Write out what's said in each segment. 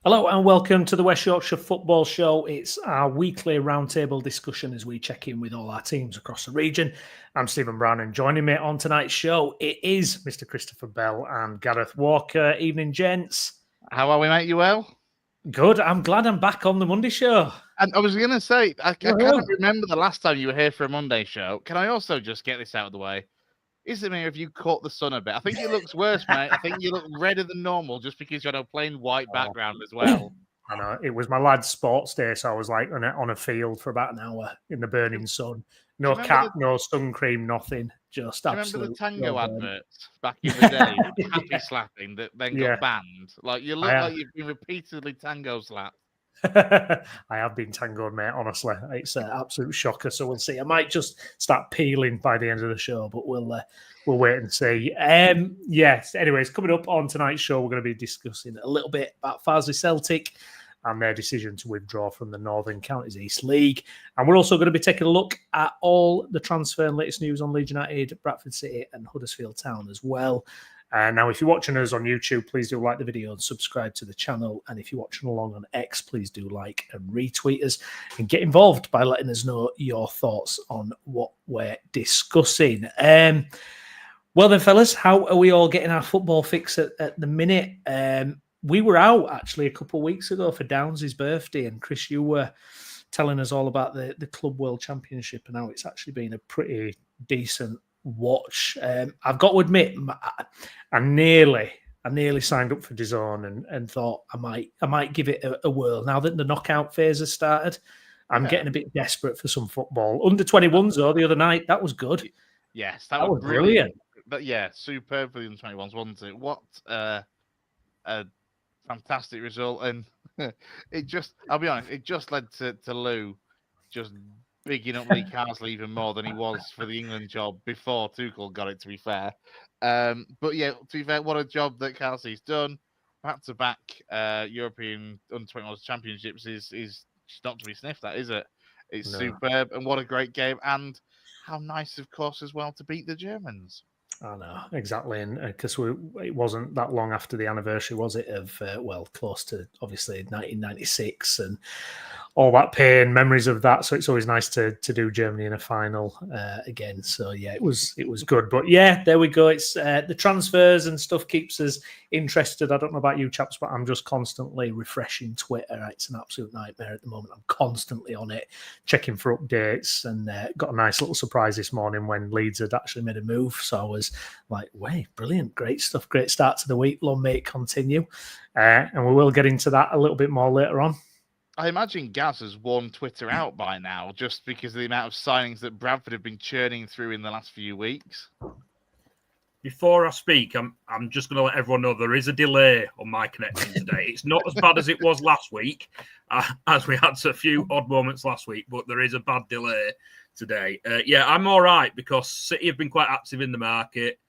Hello and welcome to the West Yorkshire Football Show. It's our weekly roundtable discussion as we check in with all our teams across the region. I'm Stephen Brown, and joining me on tonight's show, it is Mr. Christopher Bell and Gareth Walker. Evening, gents. How are we, mate? You well? Good. I'm glad I'm back on the Monday show. And I was going to say, I can't remember the last time you were here for a Monday show. Can I also just get this out of the way? Is it me if you caught the sun a bit? I think it looks worse, mate. I think you look redder than normal just because you're on a plain white background as well. I know. It was my lad's sports day, so I was like on a field for about an hour in the burning sun. No cap, no sun cream, nothing. Just absolutely. Remember the tango adverts back in the day? Happy slapping that then got banned. Like you look like you've been repeatedly tango slapped. I have been tangoed, mate. Honestly, it's an absolute shocker. So we'll see. I might just start peeling by the end of the show, but we'll wait and see. Yes. Anyways, coming up on tonight's show, we're going to be discussing a little bit about Farsley Celtic and their decision to withdraw from the Northern Counties East League. And we're also going to be taking a look at all the transfer and latest news on Leeds United, Bradford City, and Huddersfield Town as well. Now, if you're watching us on YouTube, please do like the video and subscribe to the channel. And if you're watching along on X, please do like and retweet us and get involved by letting us know your thoughts on what we're discussing. Well then, fellas, how are we all getting our football fix at the minute? We were out, actually, a couple of weeks ago for Downs' birthday. And, Chris, you were telling us all about the Club World Championship and how it's actually been a pretty decent watch. I've got to admit, I nearly signed up for DAZN and thought I might give it a whirl. Now that the knockout phase has started, I'm getting a bit desperate for some football. Under 21s though, the other night, that was good. Yes, that was brilliant. But yeah, superb for the under 21s, wasn't it? What a fantastic result, and I'll be honest, it just led to Lou just bigging up Lee Carsley even more than he was for the England job before Tuchel got it, to be fair. But yeah, to be fair, what a job that Carsley's done. Back-to-back European Under-21 Championships is not to be sniffed at, is it? It's superb, and what a great game. And how nice, of course, as well, to beat the Germans. I know, exactly. And because it wasn't that long after the anniversary, was it, of, close to, obviously, 1996 and all that pain, memories of that. So it's always nice to do Germany in a final again. So, yeah, it was good. But, yeah, there we go. It's the transfers and stuff keeps us interested. I don't know about you chaps, but I'm just constantly refreshing Twitter. It's an absolute nightmare at the moment. I'm constantly on it, checking for updates, and got a nice little surprise this morning when Leeds had actually made a move. So I was like, "Way, brilliant, great stuff, great start to the week. Long may it continue." And we will get into that a little bit more later on. I imagine Gaz has worn Twitter out by now just because of the amount of signings that Bradford have been churning through in the last few weeks. Before I speak, I'm just going to let everyone know there is a delay on my connection today. It's not as bad as it was last week, as we had a few odd moments last week, but there is a bad delay today. I'm all right because City have been quite active in the market.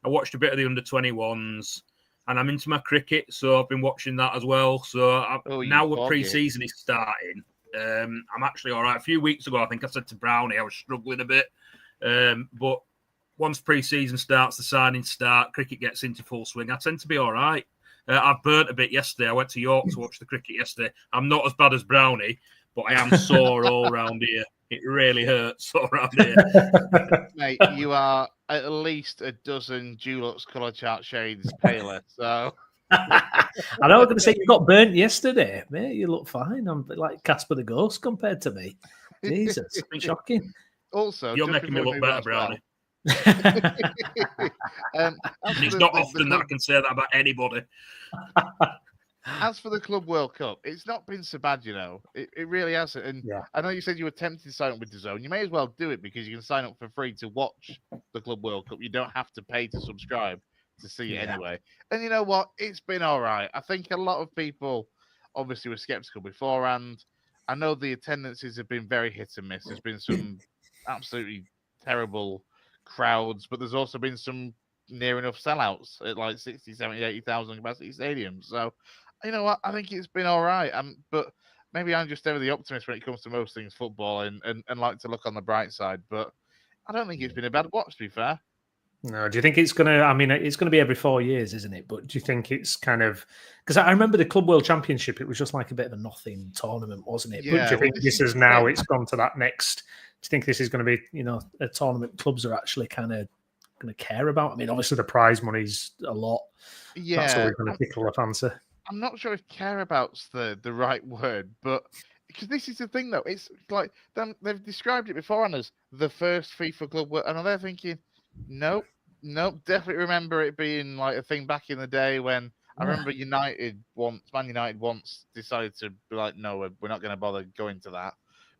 I watched a bit of the under-21s. And I'm into my cricket, so I've been watching that as well. So now we're pre-season is starting. I'm actually all right. A few weeks ago, I think I said to Brownie I was struggling a bit. But once pre-season starts, the signings start, cricket gets into full swing, I tend to be all right. I've burnt a bit yesterday. I went to York to watch the cricket yesterday. I'm not as bad as Brownie, but I am sore all around here. It really hurts all around here. Mate, you are at least a dozen Dulux colour chart shades paler. So I know I was going to say you got burnt yesterday, mate. You look fine. I'm like Casper the Ghost compared to me. Jesus, it's shocking. Also, you're making me look better, Brownie. It's not often that I can say that about anybody. As for the Club World Cup, it's not been so bad, you know. It really hasn't. And I know you said you were tempted to sign up with DAZN. You may as well do it because you can sign up for free to watch the Club World Cup. You don't have to pay to subscribe to see it anyway. And you know what? It's been all right. I think a lot of people obviously were skeptical beforehand. I know the attendances have been very hit and miss. There's been some absolutely terrible crowds, but there's also been some near enough sellouts at like 60, 70, 80,000 capacity stadiums. So, you know what? I think it's been all right. But maybe I'm just ever the optimist when it comes to most things football and like to look on the bright side. But I don't think it's been a bad watch, to be fair. No, do you think it's going to? I mean, it's going to be every 4 years, isn't it? But do you think it's kind of because I remember the Club World Championship? It was just like a bit of a nothing tournament, wasn't it? But do you think this is now? It's gone to that next. Do you think this is going to be, a tournament clubs are actually kind of going to care about? I mean, obviously the prize money's a lot. Yeah, that's always going to tickle the fancy. I'm not sure if care about's the right word, but because this is the thing though, it's like they've described it beforehand as the first FIFA Club World, and they're thinking, nope, definitely remember it being like a thing back in the day when I remember Man United once decided to be like, no, we're not going to bother going to that,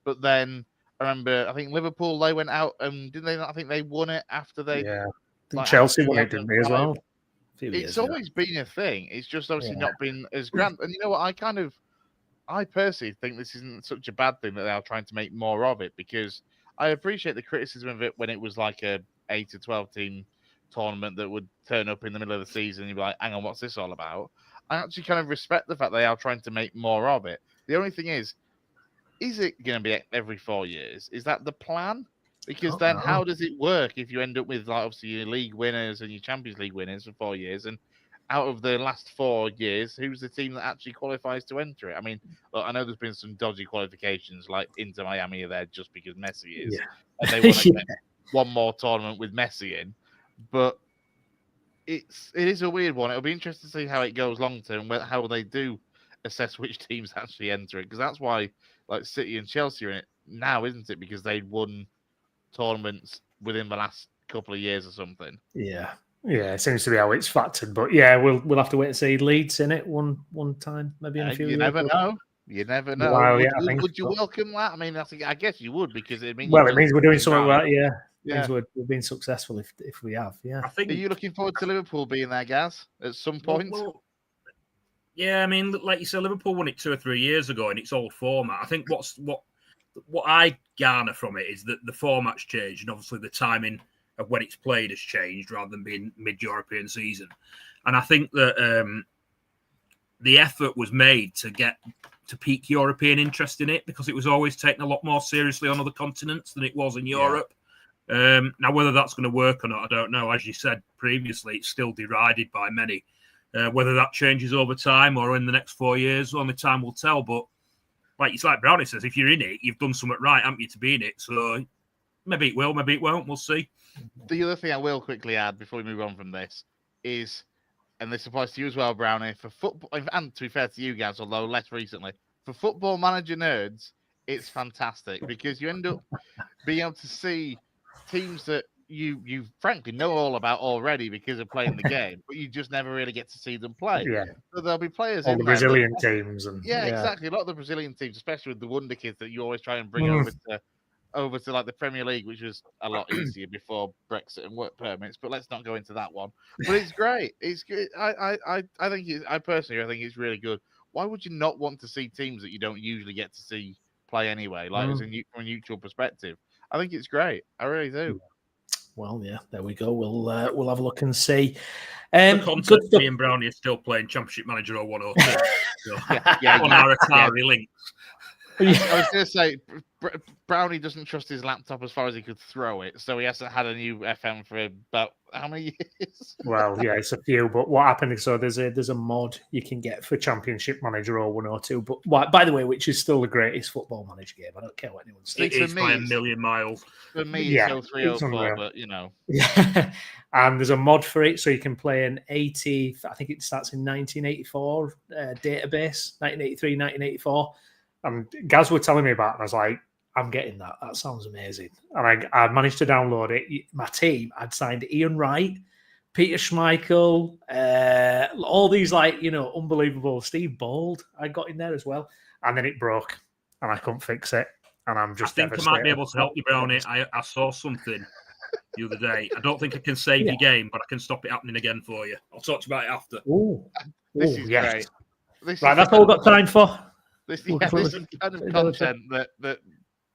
but then. I remember, I think Liverpool, they went out and didn't they not? I think they won it after they. Yeah. Like, Chelsea won it, didn't they, as well? It's always been a thing. It's just obviously not been as grand. And you know what? I personally think this isn't such a bad thing that they are trying to make more of it because I appreciate the criticism of it when it was like a 8 to 12 team tournament that would turn up in the middle of the season and you'd be like, hang on, what's this all about? I actually kind of respect the fact they are trying to make more of it. The only thing is it going to be every 4 years? Is that the plan? Because then how does it work if you end up with like obviously your league winners and your Champions League winners for 4 years, and out of the last 4 years, who's the team that actually qualifies to enter it? I mean, look, I know there's been some dodgy qualifications, like Inter Miami are there just because Messi is, and they want to get one more tournament with Messi in, but it is a weird one. It'll be interesting to see how it goes long term, how they do assess which teams actually enter it, because that's why like City and Chelsea are in it now, isn't it? Because they'd won tournaments within the last couple of years or something. Yeah, it seems to be how it's factored. But yeah, we'll have to wait and see. Leeds in it one time, maybe in a few years. You never know. You never know. Well, would you welcome that? I mean, I guess you would because it means. Well, it means we're doing something right. Yeah. Yeah. We're being successful if we have. Yeah. I think. Are you looking forward to Liverpool being there, Gaz, at some point? Well, yeah, I mean, like you said, Liverpool won it 2 or 3 years ago in its old format. I think what I garner from it is that the format's changed, and obviously the timing of when it's played has changed rather than being mid-European season. And I think that the effort was made to get to peak European interest in it because it was always taken a lot more seriously on other continents than it was in Europe. Now, whether that's going to work or not, I don't know. As you said previously, it's still derided by many. Whether that changes over time or in the next 4 years, only time will tell. But it's like Brownie says, if you're in it, you've done something right, haven't you, to be in it? So maybe it will, maybe it won't. We'll see. The other thing I will quickly add before we move on from this is, and this applies to you as well, Brownie, for football, and to be fair to you guys, although less recently, for Football Manager nerds, it's fantastic because you end up being able to see teams that you frankly know all about already because of playing the game, but you just never really get to see them play. Yeah. So there'll be players all in the there Brazilian teams and exactly. A lot of the Brazilian teams, especially with the wonder kids that you always try and bring over to like the Premier League, which was a lot easier before Brexit and work permits. But let's not go into that one. But it's great. It's good. I personally think it's really good. Why would you not want to see teams that you don't usually get to see play anyway? Like from a neutral perspective, I think it's great. I really do. Well, yeah, there we go. We'll have a look and see. The concept, me and Brownie are still playing Championship Manager 0102 so, on our Atari links. I was going to say, Brownie doesn't trust his laptop as far as he could throw it, so he hasn't had a new FM for about how many years? Well, yeah, it's a few. But what happened is, so there's a mod you can get for Championship Manager 0102. But by the way, which is still the greatest Football Manager game. I don't care what anyone says. It is by a million miles. For me, it's 0304, but you know. Yeah, and there's a mod for it, so you can play an 80. I think it starts in 1984 database, 1983, 1984. And Gaz were telling me about it, and I was like, I'm getting that. That sounds amazing. And I managed to download it. My team, I'd signed Ian Wright, Peter Schmeichel, all these unbelievable. Steve Bold, I got in there as well. And then it broke, and I couldn't fix it. And I'm just I think I might be able to help you, Brownie. I saw something the other day. I don't think I can save your game, but I can stop it happening again for you. I'll talk to you about it after. This is great. Right, that's all we've got time for. This is kind of content that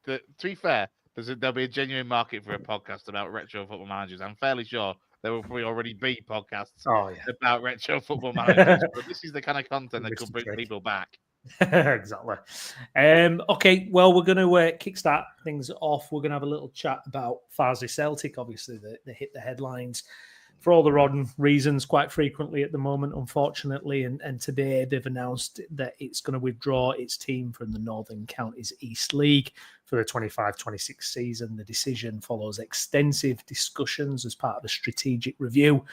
to be fair, there'll be a genuine market for a podcast about retro football managers. I'm fairly sure there will probably already be podcasts about retro football managers. But this is the kind of content that could bring people back. Exactly. Okay, well, we're going to kickstart things off. We're going to have a little chat about Farsley Celtic. Obviously, they hit the headlines for all the wrong reasons quite frequently at the moment, unfortunately. And today they've announced that it's going to withdraw its team from the Northern Counties East League for the 25-26 season. The decision follows extensive discussions as part of a strategic review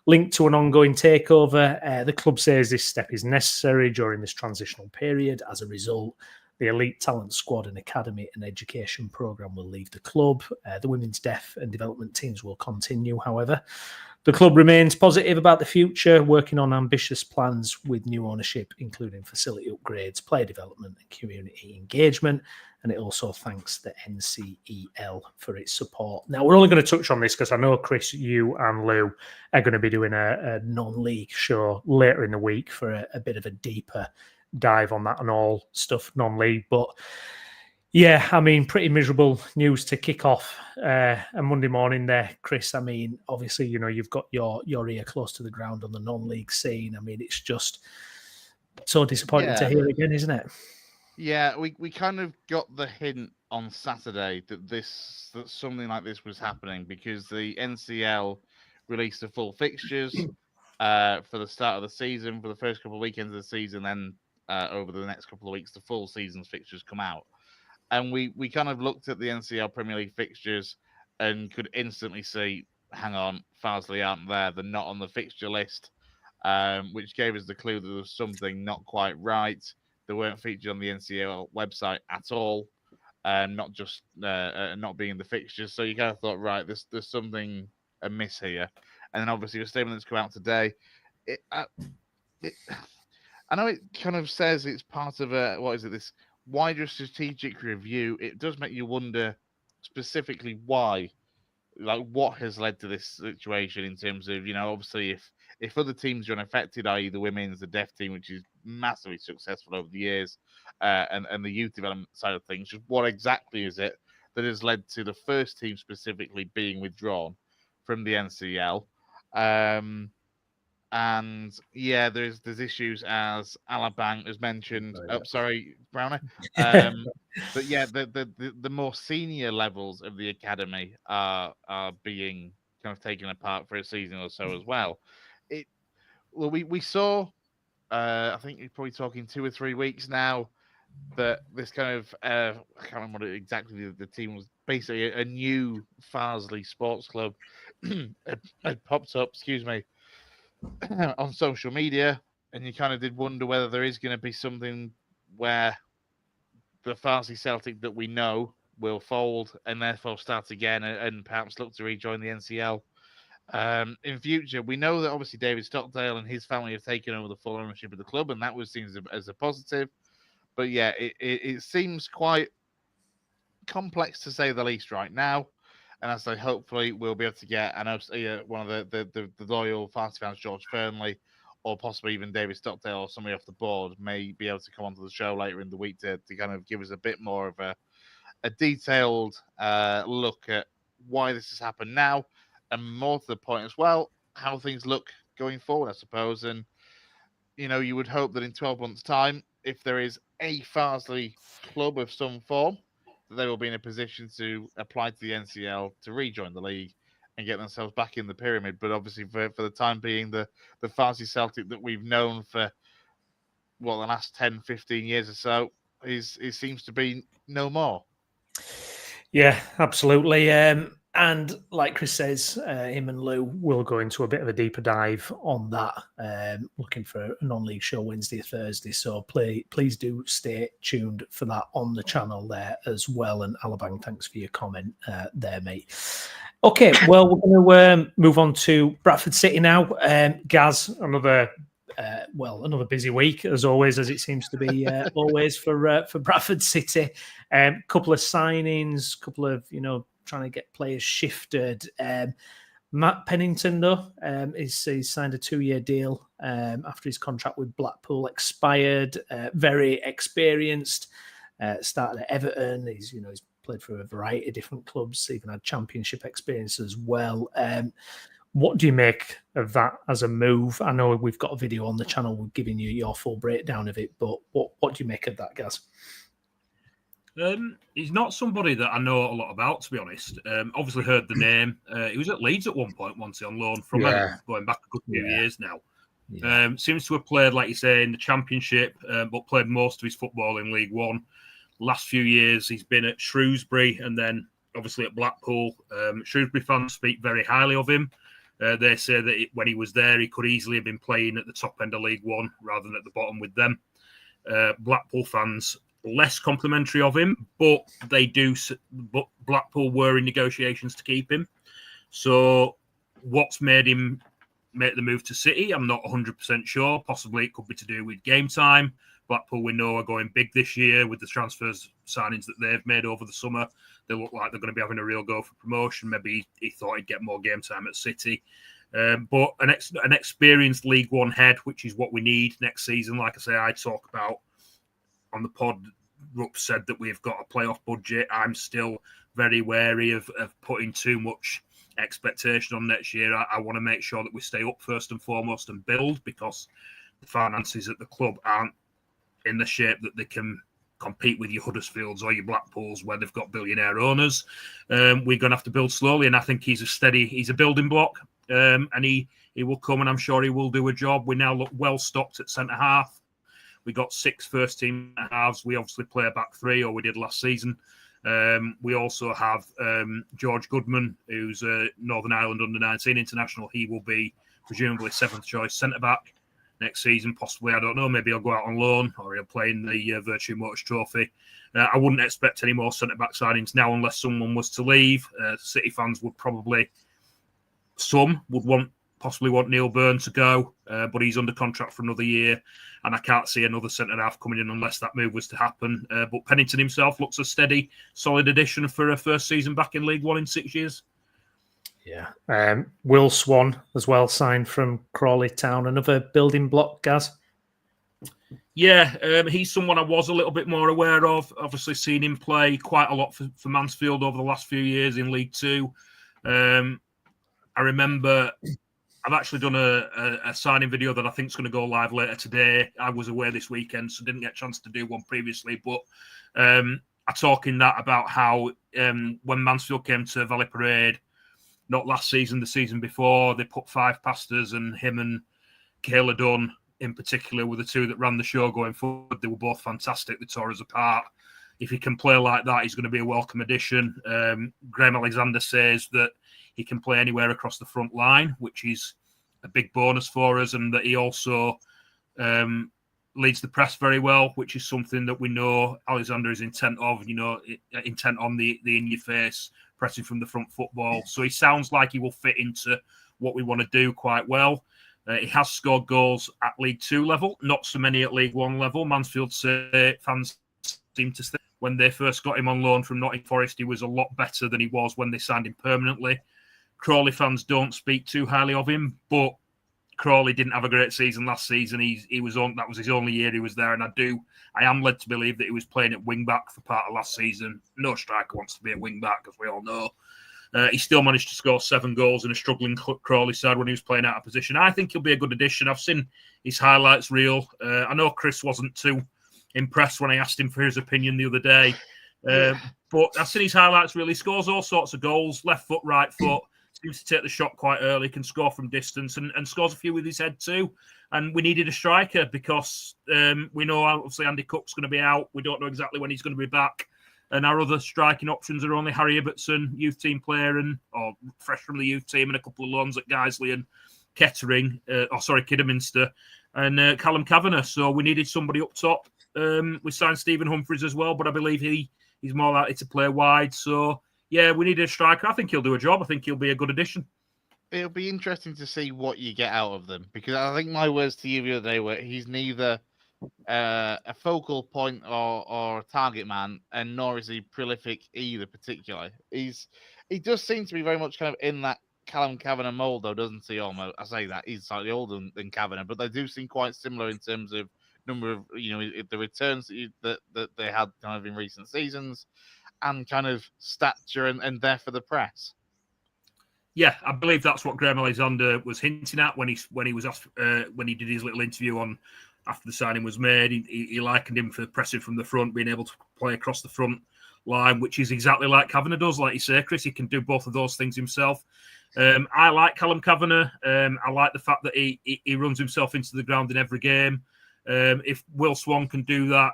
linked to an ongoing takeover. The club says this step is necessary during this transitional period. As a result, the elite talent squad and academy and education programme will leave the club. The women's deaf and development teams will continue, however. The club remains positive about the future, working on ambitious plans with new ownership, including facility upgrades, player development and community engagement. And it also thanks the NCEL for its support. Now, we're only going to touch on this because I know, Chris, you and Lou are going to be doing a non-league show later in the week for a bit of a deeper dive on that and all stuff non-league. But yeah, I mean, pretty miserable news to kick off a Monday morning there, Chris. I mean, obviously, you know, you've got your ear close to the ground on the non-league scene. I mean, it's just so disappointing to hear again, isn't it? Yeah, we kind of got the hint on Saturday that something like this was happening because the NCL released the full fixtures for the start of the season, for the first couple of weekends of the season, then over the next couple of weeks, the full season's fixtures come out. And we kind of looked at the NCL Premier League fixtures and could instantly see, hang on, Farsley aren't there. They're not on the fixture list, which gave us the clue that there was something not quite right. They weren't featured on the NCL website at all, not just not being in the fixtures. So you kind of thought, right, there's something amiss here. And then obviously the statement that's come out today, I know it kind of says it's part of this wider strategic review. It does make you wonder specifically why, like what has led to this situation in terms of, you know, obviously if other teams are unaffected, i.e. the women's, the deaf team, which is massively successful over the years, and the youth development side of things, just what exactly is it that has led to the first team specifically being withdrawn from the NCL? And yeah, there's issues as Alabang has mentioned. Oh, sorry, Browner. But yeah, the more senior levels of the academy are being kind of taken apart for a season or so as well. We saw, I think you're probably talking 2 or 3 weeks now, that this kind of I can't remember what exactly the team was. Basically, a new Farsley Sports Club had popped up. Excuse me. On social media, and you kind of did wonder whether there is going to be something where the Farsley Celtic that we know will fold and therefore start again and perhaps look to rejoin the NCL in future. We know that obviously David Stockdale and his family have taken over the full ownership of the club, and that was seen as a positive. But yeah, it seems quite complex to say the least right now. And as I say, hopefully we'll be able to get, I know one of the loyal Farsley fans, George Fernley, or possibly even David Stockdale or somebody off the board may be able to come onto the show later in the week to kind of give us a bit more of a detailed look at why this has happened now, and more to the point as well, how things look going forward, I suppose. And, you know, you would hope that in 12 months' time, if there is a Farsley club of some form, that they will be in a position to apply to the NCL to rejoin the league and get themselves back in the pyramid. But obviously, for the time being, the Farsley Celtic that we've known for, the last 10, 15 years or so, it seems to be no more. Yeah, absolutely. And like Chris says, him and Lou will go into a bit of a deeper dive on that, looking for a non-league show Wednesday, Thursday. So please do stay tuned for that on the channel there as well. And Alabang, thanks for your comment there, mate. Okay, well, we're going to move on to Bradford City now. Gaz, another busy week, as always, as it seems to be always for Bradford City. Couple of signings, couple of, trying to get players shifted. Matt Pennington, though, he's signed a 2-year deal after his contract with Blackpool expired. Very experienced. Started at Everton. He's played for a variety of different clubs, even had championship experience as well. What do you make of that as a move? I know we've got a video on the channel. We're giving you your full breakdown of it, but what do you make of that, Gaz? He's not somebody that I know a lot about, to be honest. Obviously heard the name. He was at Leeds at one point, once on loan from Everton, going back a good few years now. Yeah. Seems to have played, like you say, in the Championship, but played most of his football in League One. Last few years, he's been at Shrewsbury and then obviously at Blackpool. Shrewsbury fans speak very highly of him. They say that when he was there, he could easily have been playing at the top end of League One rather than at the bottom with them. Blackpool fans less complimentary of him, but they do. But Blackpool were in negotiations to keep him. So what's made him make the move to City? I'm not 100% sure. Possibly it could be to do with game time. Blackpool, we know, are going big this year with the transfers signings that they've made over the summer. They look like they're going to be having a real go for promotion. Maybe he thought he'd get more game time at City. But an experienced League One head, which is what we need next season. Like I say, I talk about on the pod, Rupp said that we've got a playoff budget. I'm still very wary of putting too much expectation on next year. I want to make sure that we stay up first and foremost and build, because the finances at the club aren't in the shape that they can compete with your Huddersfields or your Blackpools where they've got billionaire owners. We're going to have to build slowly, and I think he's a building block, and he will come, and I'm sure he will do a job. We now look well stocked at centre half. We got 6 first team halves. We obviously play a back 3, or we did last season. We also have George Goodman, who's a Northern Ireland under-19 international. He will be presumably 7th choice centre-back next season, possibly. I don't know. Maybe he'll go out on loan, or he'll play in the Virtue Motors Trophy. I wouldn't expect any more centre-back signings now unless someone was to leave. City fans would probably... Some would possibly want Neil Byrne to go, but he's under contract for another year, and I can't see another centre-half coming in unless that move was to happen. But Pennington himself looks a steady, solid addition for a first season back in League One in 6 years. Yeah. Will Swan as well signed from Farsley Town, another building block, Gaz. Yeah, he's someone I was a little bit more aware of. Obviously seen him play quite a lot for Mansfield over the last few years in League Two. I remember I've actually done a signing video that I think is going to go live later today. I was away this weekend, so didn't get a chance to do one previously. But I talk in that about how when Mansfield came to Valley Parade, not last season, the season before, they put 5 past us, and him and Kayla Dunn in particular were the two that ran the show going forward. They were both fantastic. They tore us apart. If he can play like that, he's going to be a welcome addition. Graham Alexander says that he can play anywhere across the front line, which is a big bonus for us, and that he also leads the press very well, which is something that we know Alexander is intent of, intent on the in-your-face pressing from the front football. So he sounds like he will fit into what we want to do quite well. He has scored goals at League Two level, not so many at League One level. Mansfield fans seem to think when they first got him on loan from Nottingham Forest, he was a lot better than he was when they signed him permanently. Crawley fans don't speak too highly of him, but Crawley didn't have a great season last season. That was his only year he was there, and I am led to believe that he was playing at wing back for part of last season. No striker wants to be a wing back, as we all know. He still managed to score 7 goals in a struggling Crawley side when he was playing out of position. I think he'll be a good addition. I've seen his highlights reel. I know Chris wasn't too impressed when I asked him for his opinion the other day, but I've seen his highlights reel. He scores all sorts of goals, left foot, right foot. Seems to take the shot quite early, can score from distance, and scores a few with his head too. And we needed a striker because we know obviously Andy Cook's going to be out. We don't know exactly when he's going to be back. And our other striking options are only Harry Ibbotson, youth team player, or fresh from the youth team, and a couple of loans at Guiseley and Kidderminster, and Callum Kavanagh. So we needed somebody up top. We signed Stephen Humphries as well, but I believe he's more likely to play wide. So yeah, we need a striker. I think he'll do a job. I think he'll be a good addition. It'll be interesting to see what you get out of them, because I think my words to you the other day were he's neither a focal point or a target man, and nor is he prolific either particularly. He does seem to be very much kind of in that Callum Kavanagh mold, though, doesn't he? Almost, I say that he's slightly older than Kavanagh, but they do seem quite similar in terms of number of the returns that they had kind of in recent seasons, and kind of stature and there for the press. Yeah, I believe that's what Graham Alexander was hinting at when he was asked, when he did his little interview on after the signing was made. He likened him for pressing from the front, being able to play across the front line, which is exactly like Kavanagh does. Like you say, Chris, he can do both of those things himself. I like Callum Kavanagh. I like the fact that he runs himself into the ground in every game. If Will Swan can do that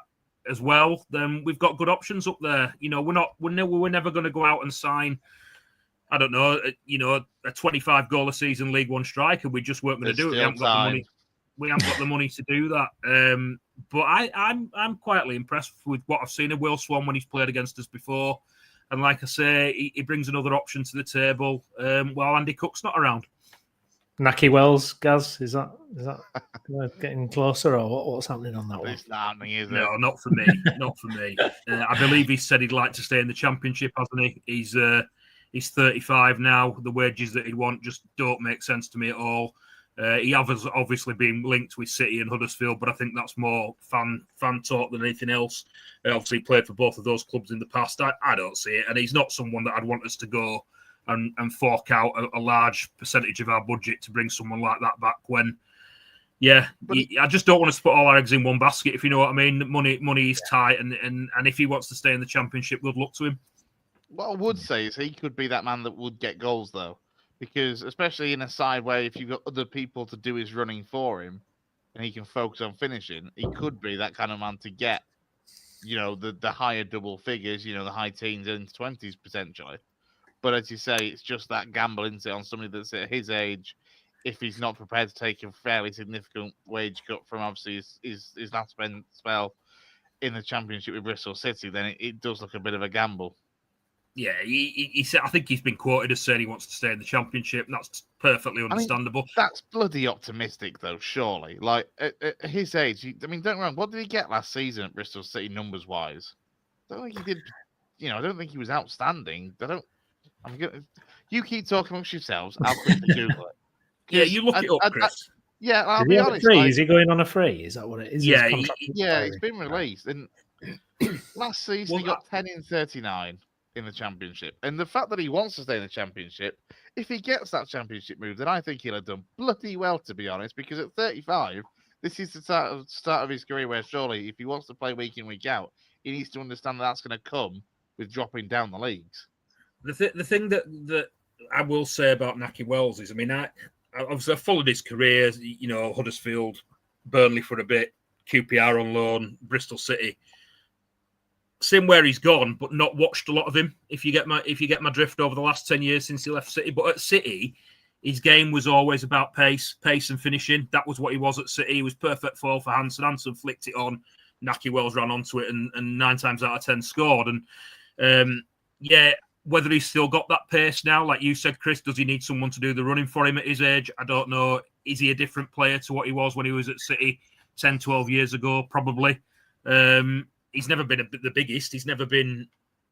as well, then we've got good options up there. You know, we're never going to go out and sign, I don't know, a 25 goal a season League One striker. We just weren't going to do it. We haven't got the money. We haven't got the money to do that. But I'm quietly impressed with what I've seen of Will Swan when he's played against us before. And like I say, he brings another option to the table while Andy Cook's not around. Naki Wells, Gaz, is that getting closer, or what's happening on that one? It's not happening, is it? No, not for me. Not for me. I believe he said he'd like to stay in the Championship, hasn't he? He's 35 now. The wages that he'd want just don't make sense to me at all. He has obviously been linked with City and Huddersfield, but I think that's more fan talk than anything else. Obviously, he played for both of those clubs in the past. I don't see it, and he's not someone that I'd want us to go and fork out a large percentage of our budget to bring someone like that back when, I just don't want us to put all our eggs in one basket, if you know what I mean. Money is tight, and if he wants to stay in the Championship, good luck to him. What I would say is he could be that man that would get goals, though, because especially in a side where if you've got other people to do his running for him and he can focus on finishing, he could be that kind of man to get, the higher double figures, the high teens into 20s potentially. But as you say, it's just that gamble, isn't it, on somebody that's at his age, if he's not prepared to take a fairly significant wage cut from obviously his last spell in the Championship with Bristol City, then it does look a bit of a gamble. Yeah, he said. I think he's been quoted as saying he wants to stay in the Championship, and that's perfectly understandable. That's bloody optimistic, though. Surely, like at his age, don't get me wrong. What did he get last season at Bristol City numbers wise? I don't think he did. I don't think he was outstanding. You keep talking amongst yourselves. I'll quickly Google it. Yeah, you look it up, Chris. I'll be honest. Is he going on a free? Is that what it is? Yeah, he's been released. And last season he got 10 in 39 in the Championship. And the fact that he wants to stay in the Championship, if he gets that Championship move, then I think he'll have done bloody well, to be honest. Because at 35, this is the start of his career where surely, if he wants to play week in, week out, he needs to understand that's going to come with dropping down the leagues. The thing that I will say about Naki Wells is, I mean, I followed his career, Huddersfield, Burnley for a bit, QPR on loan, Bristol City. Seen where he's gone, but not watched a lot of him. If you get my drift over the last 10 years since he left City, but at City, his game was always about pace and finishing. That was what he was at City. He was perfect for Hansen. Hansen flicked it on. Naki Wells ran onto it and 9 times out of 10 scored. And whether he's still got that pace now, like you said, Chris, does he need someone to do the running for him at his age? I don't know. Is he a different player to what he was when he was at City 10, 12 years ago? Probably. He's never been the biggest. He's never been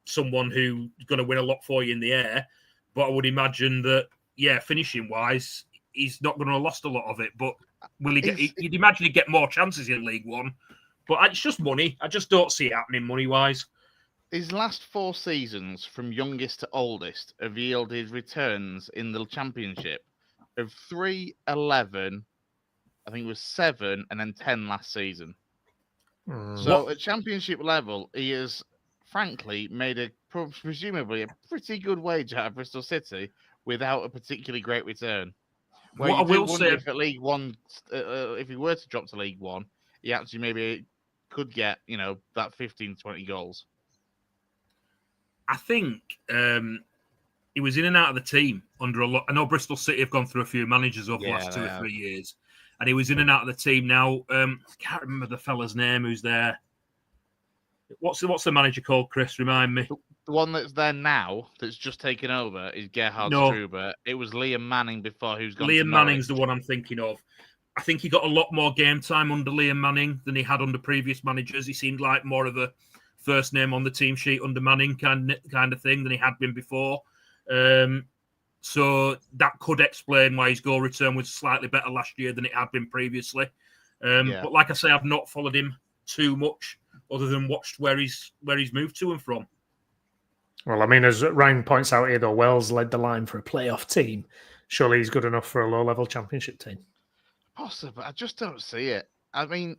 someone who's going to win a lot for you in the air. But I would imagine that, finishing-wise, he's not going to have lost a lot of it. But will he get? You'd imagine he'd get more chances in League One. But it's just money. I just don't see it happening money-wise. His last 4 seasons, from youngest to oldest, have yielded returns in the Championship of 3, 11, I think it was 7, and then 10 last season. So at Championship level, he has, frankly, made presumably a pretty good wage out of Bristol City without a particularly great return. Where what I will say, if at League One, if he were to drop to League One, he actually maybe could get, that 15, 20 goals. I think he was in and out of the team under a lot. I know Bristol City have gone through a few managers over the last 2 or 3 years, and he was in and out of the team now. I can't remember the fella's name who's there. What's the manager called, Chris? Remind me. The one that's there now, that's just taken over, is Gerhard Struber. It was Liam Manning before, who's gone Liam Manning's the one I'm thinking of. I think he got a lot more game time under Liam Manning than he had under previous managers. He seemed like more of a first name on the team sheet under Manning kind of thing than he had been before. So that could explain why his goal return was slightly better last year than it had been previously. But like I say, I've not followed him too much other than watched where he's moved to and from. Well, I mean, as Ryan points out here, though, Wells led the line for a playoff team. Surely he's good enough for a low-level championship team. Possibly. I just don't see it. I mean,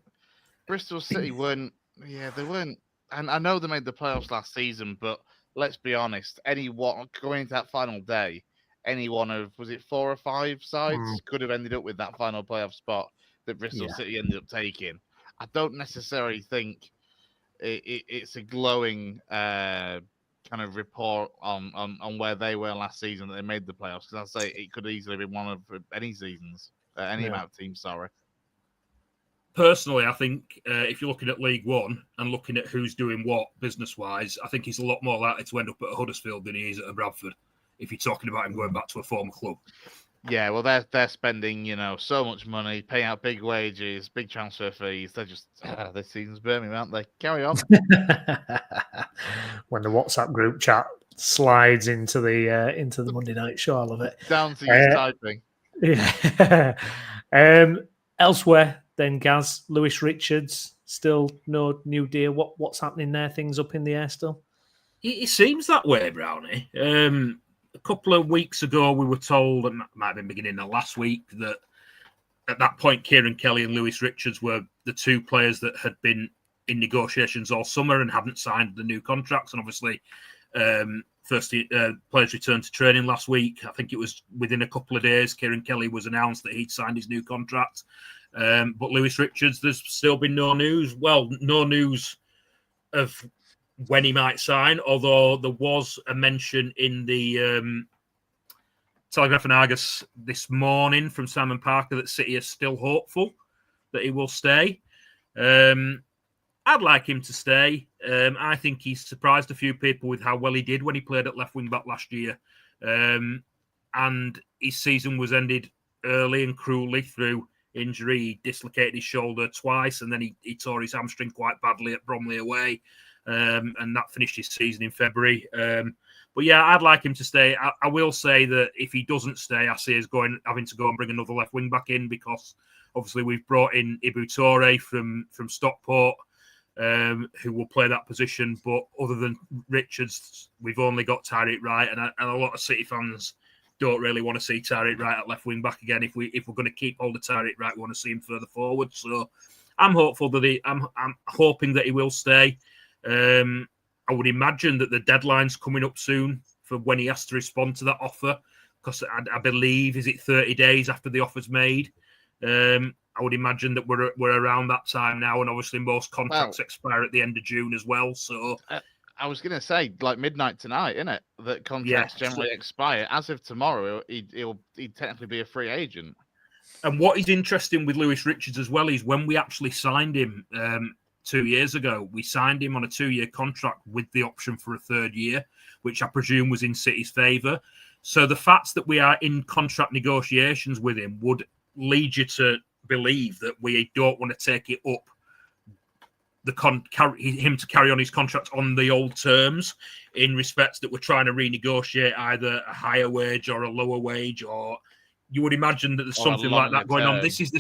Bristol City weren't. Yeah, they weren't. And I know they made the playoffs last season, but let's be honest. Anyone going into that final day, any one of was it 4 or 5 sides could have ended up with that final playoff spot that Bristol City ended up taking. I don't necessarily think it's a glowing kind of report on where they were last season that they made the playoffs. Because I'll say it could easily be one of any seasons, any amount of teams. Sorry. Personally, I think if you're looking at League One and looking at who's doing what business-wise, I think he's a lot more likely to end up at Huddersfield than he is at a Bradford. If you're talking about him going back to a former club. Yeah, well, they're spending so much money, paying out big wages, big transfer fees. They're just this season's Birmingham, aren't they? Carry on. When the WhatsApp group chat slides into the Monday night show, I love it. Down to his typing. Yeah. Elsewhere, then Gaz, Lewis Richards, still no new deal. What's happening there? Things up in the air still? It seems that way, Brownie. A couple of weeks ago, we were told, and might have been beginning of last week, that at that point, Kieran Kelly and Lewis Richards were the two players that had been in negotiations all summer and hadn't signed the new contracts. And obviously, players returned to training last week. I think it was within a couple of days, Kieran Kelly was announced that he'd signed his new contract. But Lewis Richards, there's still been no news. Well, no news of when he might sign, although there was a mention in the Telegraph and Argus this morning from Simon Parker that City are still hopeful that he will stay. I'd like him to stay. I think he's surprised a few people with how well he did when he played at left wing back last year. And his season was ended early and cruelly through injury. He dislocated his shoulder twice, and then he tore his hamstring quite badly at Bromley away. And that finished his season in February. But yeah, I'd like him to stay. I will say that if he doesn't stay, I see us having to go and bring another left wing back in, because obviously we've brought in Ibu Toure from Stockport, who will play that position. But other than Richards, we've only got Tyreek Wright, and a lot of City fans don't really want to see Tyreek Wright at left wing back again. If we're going to keep hold of Tyreek Wright, we want to see him further forward. So I'm hopeful that I'm hoping that he will stay. I would imagine that the deadline's coming up soon for when he has to respond to that offer, because I believe, is it 30 days after the offer's made? I would imagine that we're around that time now, and obviously most contracts expire at the end of June as well. So I was going to say, like midnight tonight, isn't it? That contracts generally expire. As of tomorrow, he'd technically be a free agent. And what is interesting with Lewis Richards as well is when we actually signed him 2 years ago, we signed him on a 2-year contract with the option for a third year, which I presume was in City's favour. So the fact that we are in contract negotiations with him would lead you to believe that we don't want to take it up, him to carry on his contract on the old terms, in respect that we're trying to renegotiate either a higher wage or a lower wage, or you would imagine that there's something like that going on. This is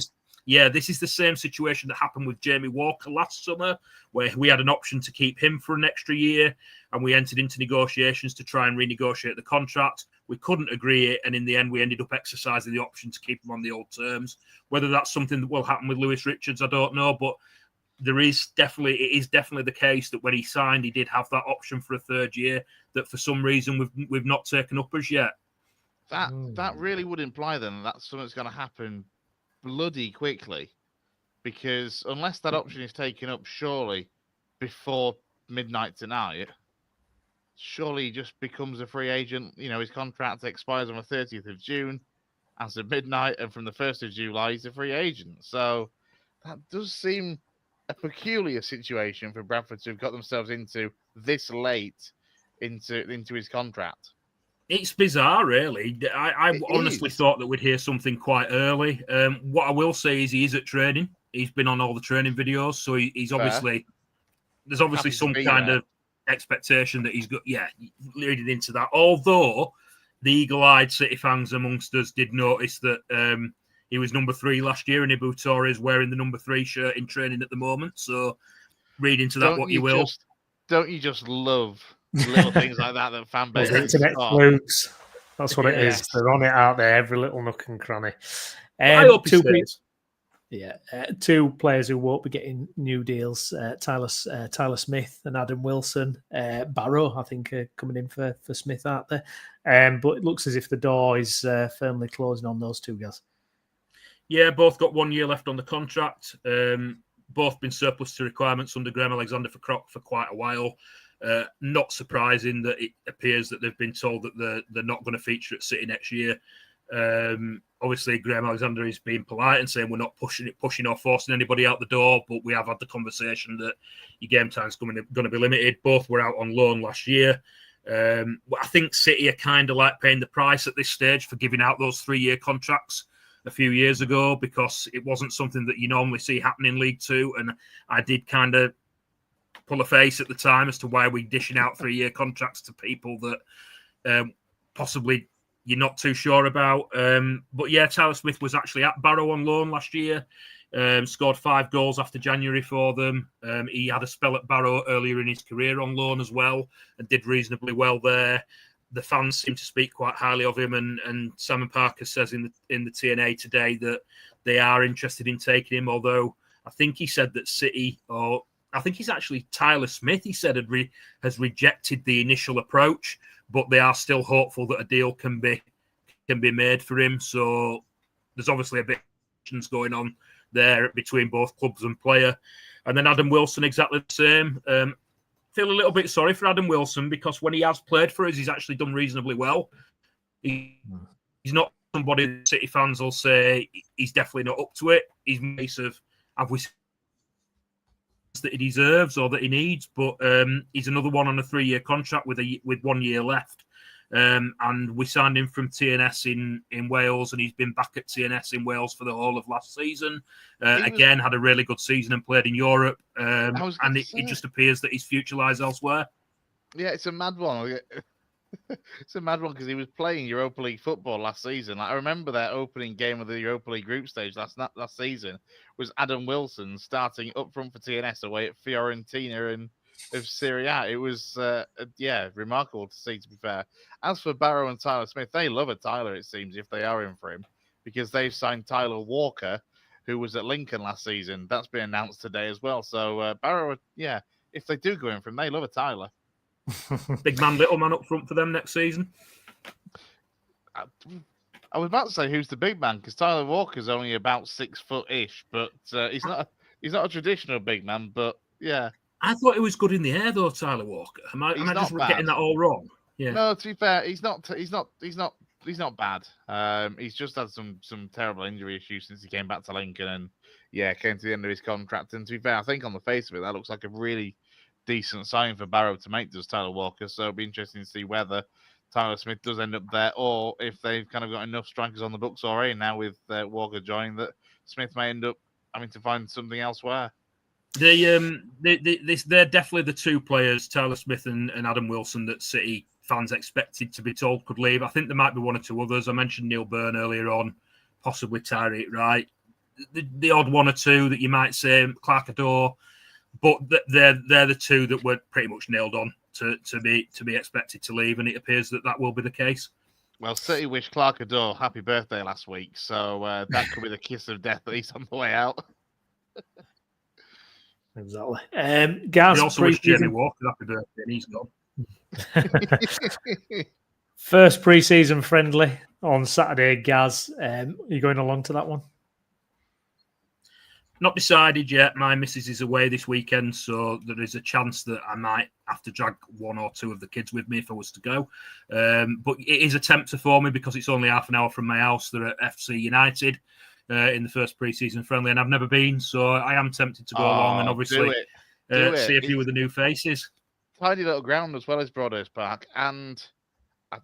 the same situation that happened with Jamie Walker last summer, where we had an option to keep him for an extra year, and we entered into negotiations to try and renegotiate the contract. We couldn't agree it, and in the end, we ended up exercising the option to keep him on the old terms. Whether that's something that will happen with Lewis Richards, I don't know, but it is definitely the case that when he signed, he did have that option for a third year that for some reason we've not taken up as yet. That really would imply then that something's going to happen bloody quickly, because unless that option is taken up surely before midnight tonight, surely he just becomes a free agent. His contract expires on the 30th of June as of midnight, and from the 1st of July he's a free agent. So that does seem a peculiar situation for Bradford to have got themselves into this late into his contract. It's bizarre, really. I honestly thought that we'd hear something quite early. What I will say is he is at training. He's been on all the training videos, so he's obviously there's obviously some kind of expectation that he's got. Yeah, leading into that. Although the eagle-eyed City fans amongst us did notice that he was number 3 last year, and Ibu Toure is wearing the number 3 shirt in training at the moment. So read into that what you will. Don't you just love little things like that fan Those bases internet spot. flukes. That's what it Yes. is. They're on it out there, every little nook and cranny. I hope he stays. Two players who won't be getting new deals: Tyler Smith and Adam Wilson. Barrow, I think, are coming in for Smith, aren't they? But it looks as if the door is firmly closing on those two guys. Yeah, both got 1 year left on the contract. Both been surplus to requirements under Graham Alexander for quite a while. Not surprising that it appears that they've been told that they're not going to feature at City next year. Obviously, Graham Alexander is being polite and saying we're not pushing or forcing anybody out the door, but we have had the conversation that your game time's going to be limited. Both were out on loan last year. I think City are kind of like paying the price at this stage for giving out those 3-year contracts a few years ago, because it wasn't something that you normally see happen in League Two, and I did kind of pull a face at the time as to why we're dishing out 3-year contracts to people that possibly you're not too sure about. But yeah, Tyler Smith was actually at Barrow on loan last year, scored 5 goals after January for them. He had a spell at Barrow earlier in his career on loan as well and did reasonably well there. The fans seem to speak quite highly of him, and Simon Parker says in the TNA today that they are interested in taking him, although I think he said that City, or I think he's actually Tyler Smith, he said has rejected the initial approach, but they are still hopeful that a deal can be made for him. So there's obviously a bit of going on there between both clubs and player. And then Adam Wilson, exactly the same. Feel a little bit sorry for Adam Wilson, because when he has played for us, he's actually done reasonably well. He's not somebody that City fans will say he's definitely not up to it. He's a case of, have we that he deserves or that he needs? But he's another one on a 3-year contract with 1 year left. And we signed him from TNS in Wales, and he's been back at TNS in Wales for the whole of last season. Again, had a really good season and played in Europe. And it just appears that his future lies elsewhere. Yeah, it's a mad one. It's a mad one because he was playing Europa League football last season. Like, I remember their opening game of the Europa League group stage last season was Adam Wilson starting up front for TNS away at Fiorentina of Serie A. It was, remarkable to see, to be fair. As for Barrow and Tyler Smith, they love a Tyler, it seems, if they are in for him, because they've signed Tyler Walker, who was at Lincoln last season. That's been announced today as well. So Barrow, if they do go in for him, they love a Tyler. Big man, little man up front for them next season. I was about to say who's the big man, because Tyler Walker's only about 6 foot-ish, but he's not a traditional big man. But yeah, I thought he was good in the air though, Tyler Walker. Am I just getting that all wrong? Yeah. No, to be fair, he's not bad. He's just had some terrible injury issues since he came back to Lincoln, and came to the end of his contract. And to be fair, I think on the face of it, that looks like a really decent sign for Barrow to make, does Tyler Walker. So it'll be interesting to see whether Tyler Smith does end up there, or if they've kind of got enough strikers on the books already now with Walker joining, that Smith may end up having to find something elsewhere. They're definitely the two players, Tyler Smith and Adam Wilson, that City fans expected to be told could leave. I think there might be one or two others. I mentioned Neil Byrne earlier on, possibly Tyreek Wright. The odd one or two that you might say, Clark Adore, but they're the two that were pretty much nailed on to be expected to leave, and it appears that will be the case. Well, City wished Clark Adore happy birthday last week, so that could be the kiss of death that he's on the way out. Exactly. Gaz, he also wished Jamie Walker happy birthday, and he's gone. First pre-season friendly on Saturday, Gaz. Are you going along to that one? Not decided yet. My missus is away this weekend, so there is a chance that I might have to drag one or two of the kids with me if I was to go. But it is a tempter for me because it's only half an hour from my house. They're at FC United in the first pre-season friendly, and I've never been, so I am tempted to go along and obviously see a few of the new faces. Tiny little ground as well as Broadhurst Park, and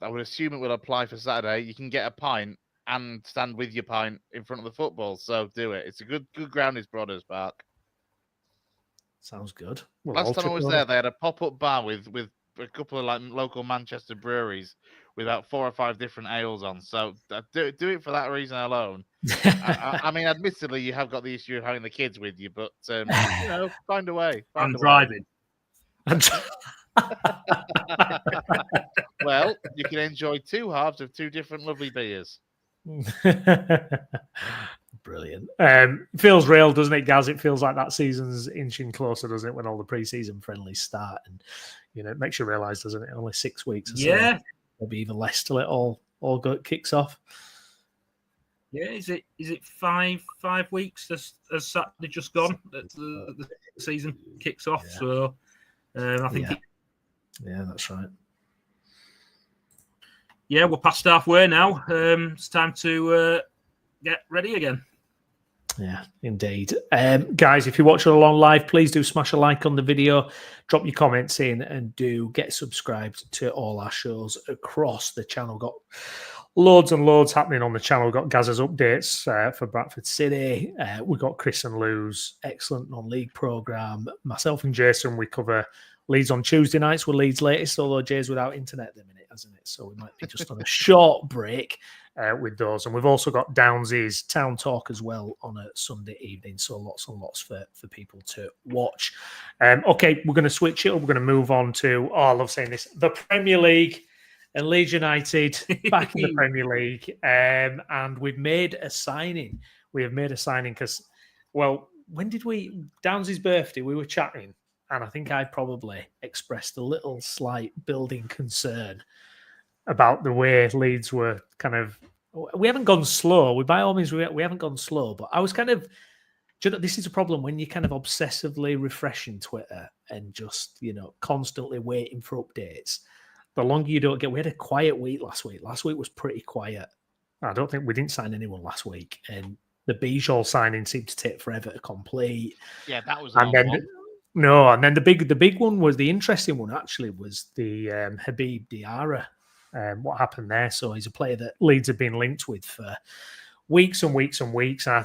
I would assume it will apply for Saturday. You can get a pint and stand with your pint in front of the football, so do it. It's a good ground, is Broadhurst Park. Sounds good. Last time I was there, they had a pop-up bar with a couple of like local Manchester breweries with about 4 or 5 different ales on. So do it for that reason alone. I mean, admittedly, you have got the issue of having the kids with you, but find a way. I'm driving. Well, you can enjoy two halves of two different lovely beers. Brilliant. Feels real, doesn't it, Gaz? It feels like that season's inching closer, doesn't it, when all the pre-season friendlies start? And it makes you realise, doesn't it? Only 6 weeks or so, maybe even less till it all kicks off. Yeah, is it 5 weeks? Has Saturday just gone? The season kicks off. Yeah. So I think. Yeah, that's right. Yeah, we're past halfway now. It's time to get ready again. Yeah, indeed. Guys, if you're watching along live, please do smash a like on the video, drop your comments in, and do get subscribed to all our shows across the channel. Got loads and loads happening on the channel. We've got Gaz's updates for Bradford City. We've got Chris and Lou's excellent non-league programme. Myself and Jason, we cover Leeds on Tuesday nights. We're Leeds' latest, although Jay's without internet at the minute, hasn't it? So we might be just on a short break with those. And we've also got Downsy's Town Talk as well on a Sunday evening. So lots and lots for people to watch. Okay, we're going to switch it up. We're going to move on to, I love saying this, the Premier League. And Leeds United back in the Premier League. And we've made a signing. We have made a signing because, well, when did Downsy's birthday, we were chatting. And I think I probably expressed a little slight building concern about the way Leeds were kind of. We haven't gone slow. By all means, we haven't gone slow. But I was kind of. This is a problem when you're kind of obsessively refreshing Twitter and just, constantly waiting for updates. The longer you don't get, we had a quiet week last week. Last week was pretty quiet. I don't think we didn't sign anyone last week. And the Bijol signing seemed to take forever to complete. Yeah, that was and then. No, and then the big one was the interesting one. Actually, was the Habib Diarra. What happened there? So he's a player that Leeds have been linked with for weeks and weeks and weeks. And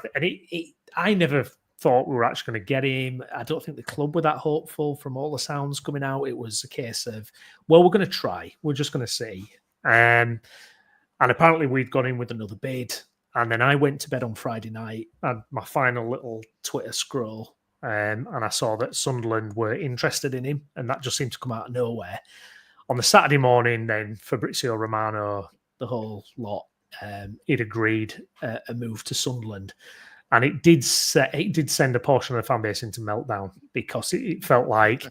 I never thought we were actually going to get him. I don't think the club were that hopeful. From all the sounds coming out, it was a case of, well, we're going to try. We're just going to see. And apparently, we'd gone in with another bid. And then I went to bed on Friday night. And my final little Twitter scroll. And I saw that Sunderland were interested in him, and that just seemed to come out of nowhere. On the Saturday morning, then Fabrizio Romano, the whole lot, he'd agreed a move to Sunderland, and it did send a portion of the fan base into meltdown because it felt like,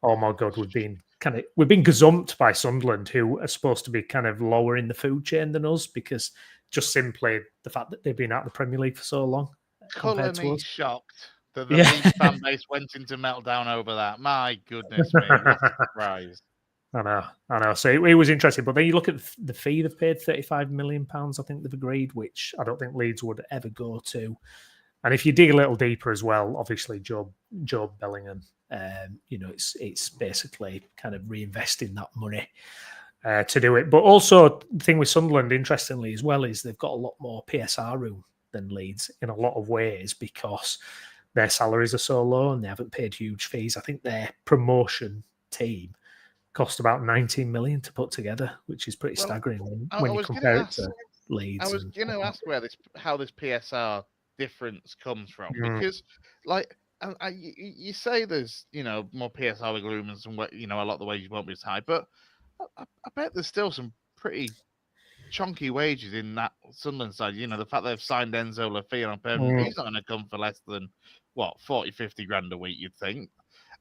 oh my God, we've been gazumped by Sunderland, who are supposed to be kind of lower in the food chain than us, because just simply the fact that they've been out of the Premier League for so long. Colour me shocked that the Leeds fan base went into meltdown over that. My goodness me, what a surprise. I know. So it was interesting. But then you look at the fee they've paid, £35 million, I think they've agreed, which I don't think Leeds would ever go to. And if you dig a little deeper as well, obviously Job Bellingham, it's basically kind of reinvesting that money to do it. But also the thing with Sunderland, interestingly as well, is they've got a lot more PSR room than Leeds in a lot of ways, because their salaries are so low and they haven't paid huge fees. I think their promotion team cost about 19 million to put together, which is pretty staggering when you compare it to Leeds. I was going to ask how this PSR difference comes from, because you say there's more PSR wiggle room and some a lot of the wages won't be as high, but I bet there's still some pretty chunky wages in that Sunderland side. The fact they've signed Enzo Lafia on permanent, he's not going to come for less than 40-50 grand a week, you'd think.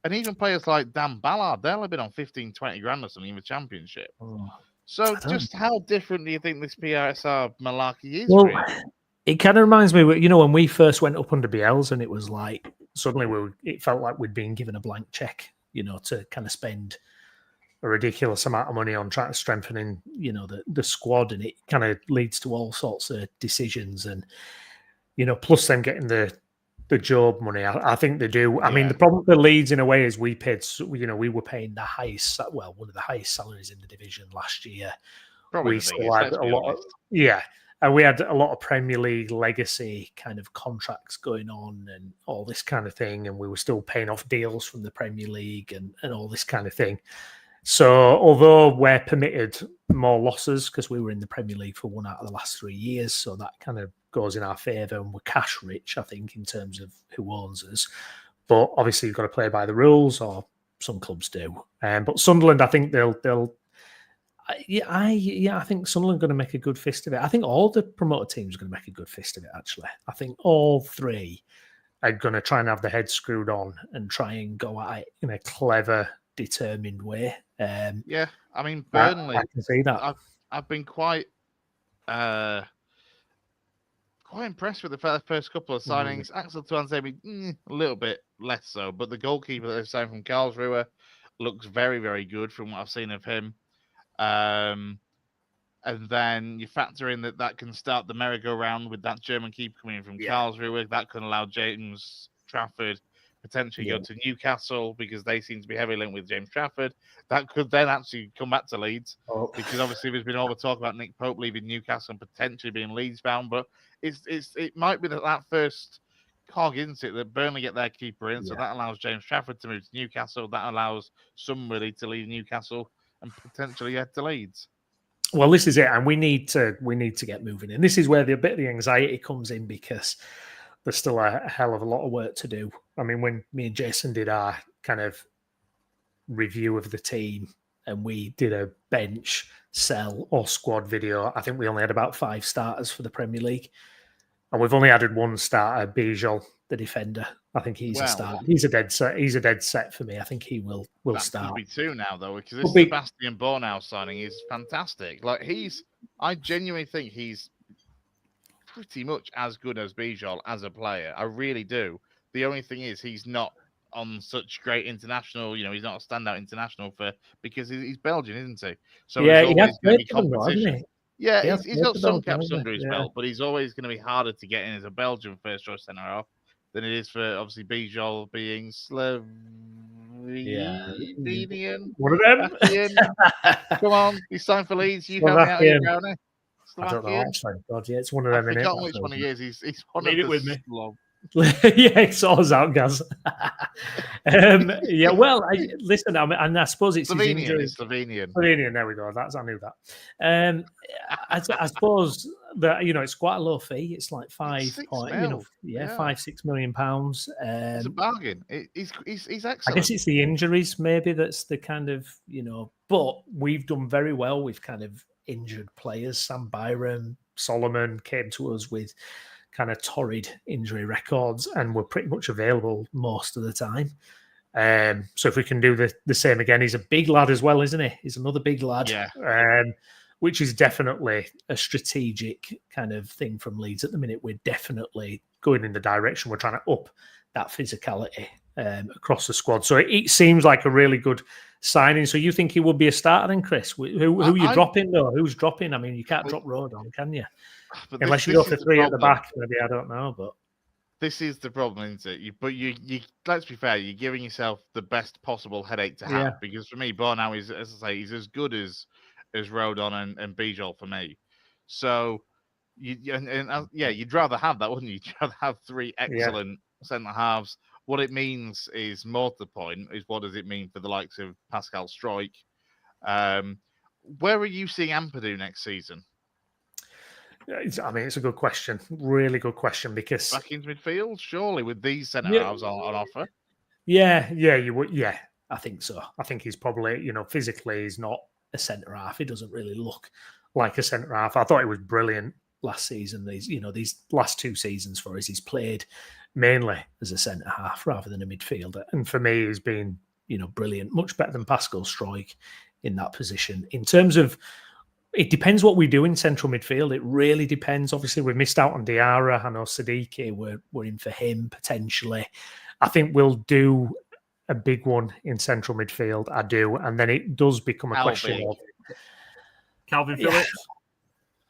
And even players like Dan Ballard, they'll have been on 15-20 grand or something in the Championship. So just how different do you think this PSR malarkey is? Well, it kind of reminds me, when we first went up under Bielsa, and it was like suddenly it felt like we'd been given a blank check, to kind of spend a ridiculous amount of money on trying to strengthening, the squad, and it kind of leads to all sorts of decisions, and plus them getting the Job money. I think they do. I mean, the problem for Leeds in a way is we paid, we were paying the highest, one of the highest salaries in the division last year. Probably we still had a lot of, and we had a lot of Premier League legacy kind of contracts going on and all this kind of thing, and we were still paying off deals from the Premier League and all this kind of thing. So although we're permitted more losses because we were in the Premier League for 1 out of the last 3 years, so that kind of goes in our favour, and we're cash rich, I think, in terms of who owns us. But obviously you've got to play by the rules, or some clubs do. But Sunderland, I think they'll. I think Sunderland are going to make a good fist of it. I think all the promoter teams are going to make a good fist of it. Actually, I think all three are going to try and have their heads screwed on and try and go at it in a clever, determined way. Yeah, I mean Burnley. I can see that. I've been quite impressed with the first couple of signings. Axel Tuanzebe, a little bit less so, but the goalkeeper that they've signed from Karlsruhe looks very, very good from what I've seen of him. And then you factor in that can start the merry-go-round with that German keeper coming in from Karlsruhe. That can allow James Trafford potentially go to Newcastle because they seem to be heavily linked with James Trafford. That could then actually come back to Leeds because obviously there's been all the talk about Nick Pope leaving Newcastle and potentially being Leeds bound. But it might be that first cog, isn't it, that Burnley get their keeper in, so that allows James Trafford to move to Newcastle. That allows somebody to leave Newcastle and potentially head to Leeds. Well, this is it, and we need to get moving. And this is where the bit of the anxiety comes in because there's still a hell of a lot of work to do. I mean, when me and Jason did our kind of review of the team and we did a bench, sell, or squad video, I think we only had about 5 starters for the Premier League. And we've only added 1 starter, Bijol, the defender. I think he's a start. He's a dead set for me. I think he will start. Could be 2 now though, because this Sebastian Bornau signing is fantastic. Like I genuinely think he's pretty much as good as Bijol as a player. I really do. The only thing is he's not on such great international. He's not a standout international because he's Belgian, isn't he? So yeah, he's always going to be competition. Hasn't he? Yeah, he's got some caps under his belt, but he's always going to be harder to get in as a Belgian first choice centre half than it is for obviously Bijol being Slovenian. One of them. Come on, he's signed for Leeds. You help me out here, Brownie. I don't know. Actually, God, yeah, it's one of them. I forgot which one he is. He's one Leave of it with me. Yeah, it's all out, Gaz. Yeah, well, listen, and I suppose it's Slovenian. There we go. I knew that. I suppose that it's quite a low fee. It's like 5 6 million pounds. It's a bargain. He's excellent. I guess it's the injuries maybe that's the kind of but we've done very well with kind of injured players. Sam Byram, Solomon came to us with kind of torrid injury records and were pretty much available most of the time. So if we can do the same again, he's a big lad as well, isn't he? He's another big lad, which is definitely a strategic kind of thing from Leeds at the minute. We're definitely going in the direction. We're trying to up that physicality across the squad. So it seems like a really good signing. So you think he would be a starter then, Chris? Who are you dropping though? Who's dropping? I mean, you can't drop Rodon, can you? Unless you go for 3 at the back, maybe, I don't know. But this is the problem, isn't it? You let's be fair, you're giving yourself the best possible headache to have because for me, Bornau is, as I say, he's as good as Rodon and Bijol for me. So you'd rather have that, wouldn't you? You'd rather have 3 excellent centre halves. What it means is more to the point is what does it mean for the likes of Pascal Struijk? Where are you seeing Ampadu next season? It's a good question. Really good question because back into midfield, surely, with these centre halves on offer. Yeah, you would. Yeah, I think so. I think he's probably, physically he's not a centre half. He doesn't really look like a centre half. I thought he was brilliant last season. These last 2 seasons for us, he's played mainly as a centre half rather than a midfielder. And for me, he's been, brilliant, much better than Pascal Struijk in that position. In terms of, it depends what we do in central midfield. It really depends. Obviously, we missed out on Diarra. I know Siddiqui, we're in for him potentially. I think we'll do a big one in central midfield. I do. And then it does become a question of Calvin Phillips.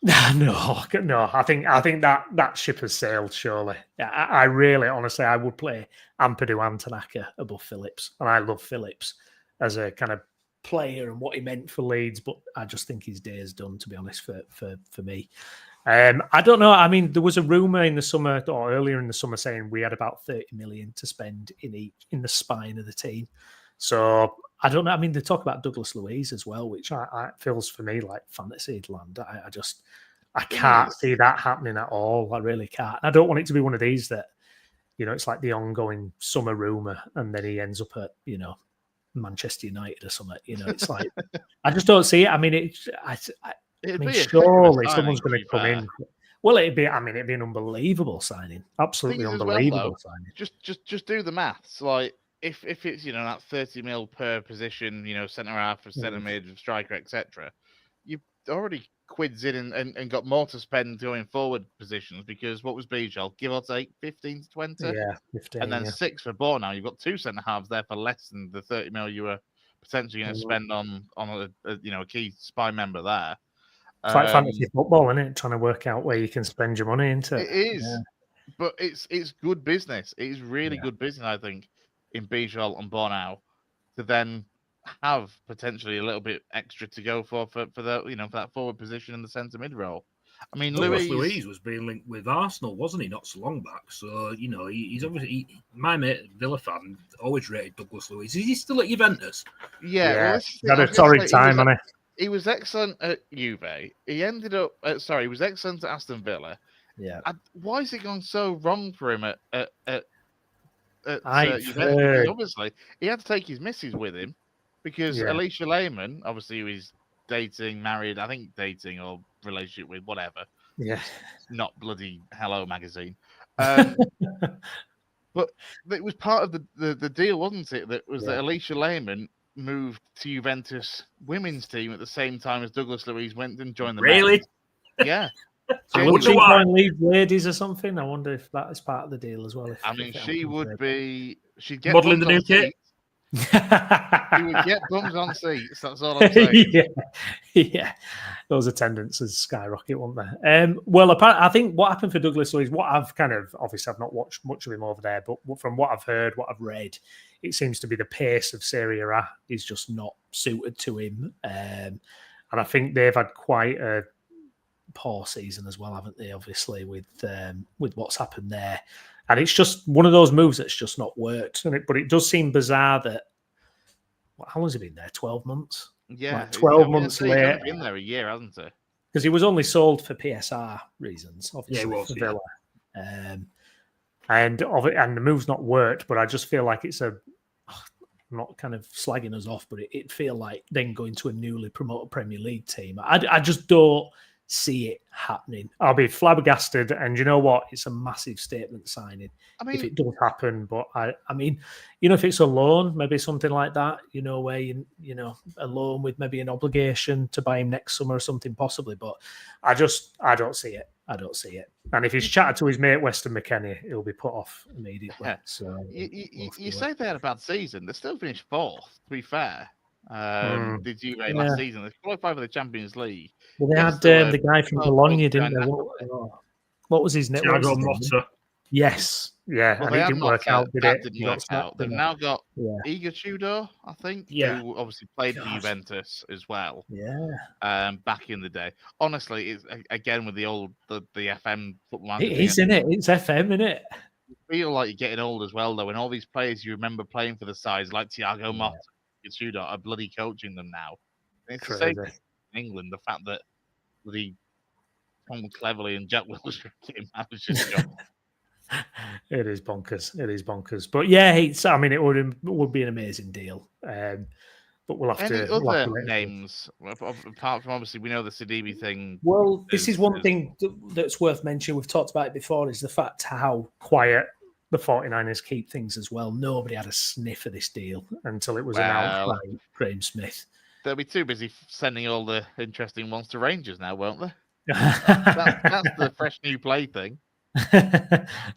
No. I think that ship has sailed, surely. I really, honestly, I would play Ampadu and Tanaka above Phillips. And I love Phillips as a kind of player and what he meant for Leeds, but I just think his day is done, to be honest, for me. I don't know. I mean, there was a rumour in the summer or earlier in the summer saying we had about 30 million to spend in the spine of the team. So I don't know. I mean, they talk about Douglas Luiz as well, which I feels for me like fantasy land. I can't see that happening at all. I really can't. I don't want it to be one of these that, it's like the ongoing summer rumour and then he ends up at, Manchester United or something. It's like I just don't see it. I mean, It'd be surely someone's going to come in. Well, it'd be an unbelievable signing. Absolutely unbelievable signing. Just do the maths. Like if it's that 30 mil per position, centre half, or centre mid, striker, etc. You've already quids in and got more to spend going forward positions, because what was Bijol, give or take 15 to 20? Yeah, 15. And then 6 for Ball. Now you've got 2 centre halves there for less than the 30 mil you were potentially going to spend on a key spy member there. It's like fantasy football, isn't it? Trying to work out where you can spend your money into. It is, but it's good business. It is really good business, I think, in Bijol and Bornau, to then have potentially a little bit extra to go for the for that forward position in the centre mid role. I mean, Louise was being linked with Arsenal, wasn't he, not so long back? So he's obviously my mate, Villa fan, always rated Douglas Luiz. Is he still at Juventus? Yeah, well, had a torrid time, hasn't he? He was excellent at Juve. He ended up, he was excellent at Aston Villa. Yeah. Why is it gone so wrong for him at I've Juventus? heard... Obviously, he had to take his missus with him, because Alicia Lehmann, obviously, he was dating, married, I think dating or relationship with, whatever. Yeah. Not bloody Hello magazine. But it was part of the deal, wasn't it? That Alicia Lehmann moved to Juventus women's team at the same time as Douglas Luiz went and joined the Really? men's. Yeah. So would she join Leeds ladies or something? I wonder if that is part of the deal as well. She would be. She'd get modelling the new kit. He would get bums on seats. That's all I'm saying. Yeah. Those attendances skyrocket, won't they? Well, I think what happened for Douglas Luiz, what I've obviously I've not watched much of him over there, but from what I've heard, what I've read, it seems to be the pace of Serie A is just not suited to him. And I think they've had quite a poor season as well, haven't they? Obviously, with what's happened there. And it's just one of those moves that's just not worked. But it does seem bizarre that, how long has he been there? 12 months? Yeah. 12 months later. He's been there a year, hasn't he? Because he was only sold for PSR reasons, obviously. Yeah, he was, for Villa. And the move's not worked, but I just feel like it's I'm not kind of slagging us off, but it feel like then going to a newly promoted Premier League team. I just don't see it happening. I'll be flabbergasted, and you know what? It's a massive statement signing if it does happen. But I mean, if it's a loan, maybe something like that, where a loan with maybe an obligation to buy him next summer or something possibly. But I don't see it. I don't see it. And if he's chatted to his mate Weston McKennie, he'll be put off immediately. Yeah. So you say they had a bad season. They still finished 4th, to be fair. Did you last season? They qualified for the Champions League. Well, they had the guy from Bologna, didn't they? What was his name? Thiago Motta. Yes. Yeah. Well, and it didn't work out, did it? Didn't work out. They've now got Igor Tudor, I think, who obviously played for Juventus as well. Yeah. Back in the day. Honestly, it's again with the FM football. It is, isn't it? It's FM, isn't it? You feel like you're getting old as well, though, and all these players you remember playing for the sides, like Thiago Motta, Tudor, are bloody coaching them now. And it's the same thing in England. The fact that bloody Tom Cleverley and Jack Wilshere getting managers job. It is bonkers. But yeah, it would be an amazing deal. But we'll have Any to. other names apart from obviously we know the Sidibe thing. Well, this is one thing that's worth mentioning. We've talked about it before. Is the fact how quiet the 49ers keep things as well. Nobody had a sniff of this deal until it was announced by Graham Smith. They'll be too busy sending all the interesting ones to Rangers now, won't they? That's the fresh new play thing.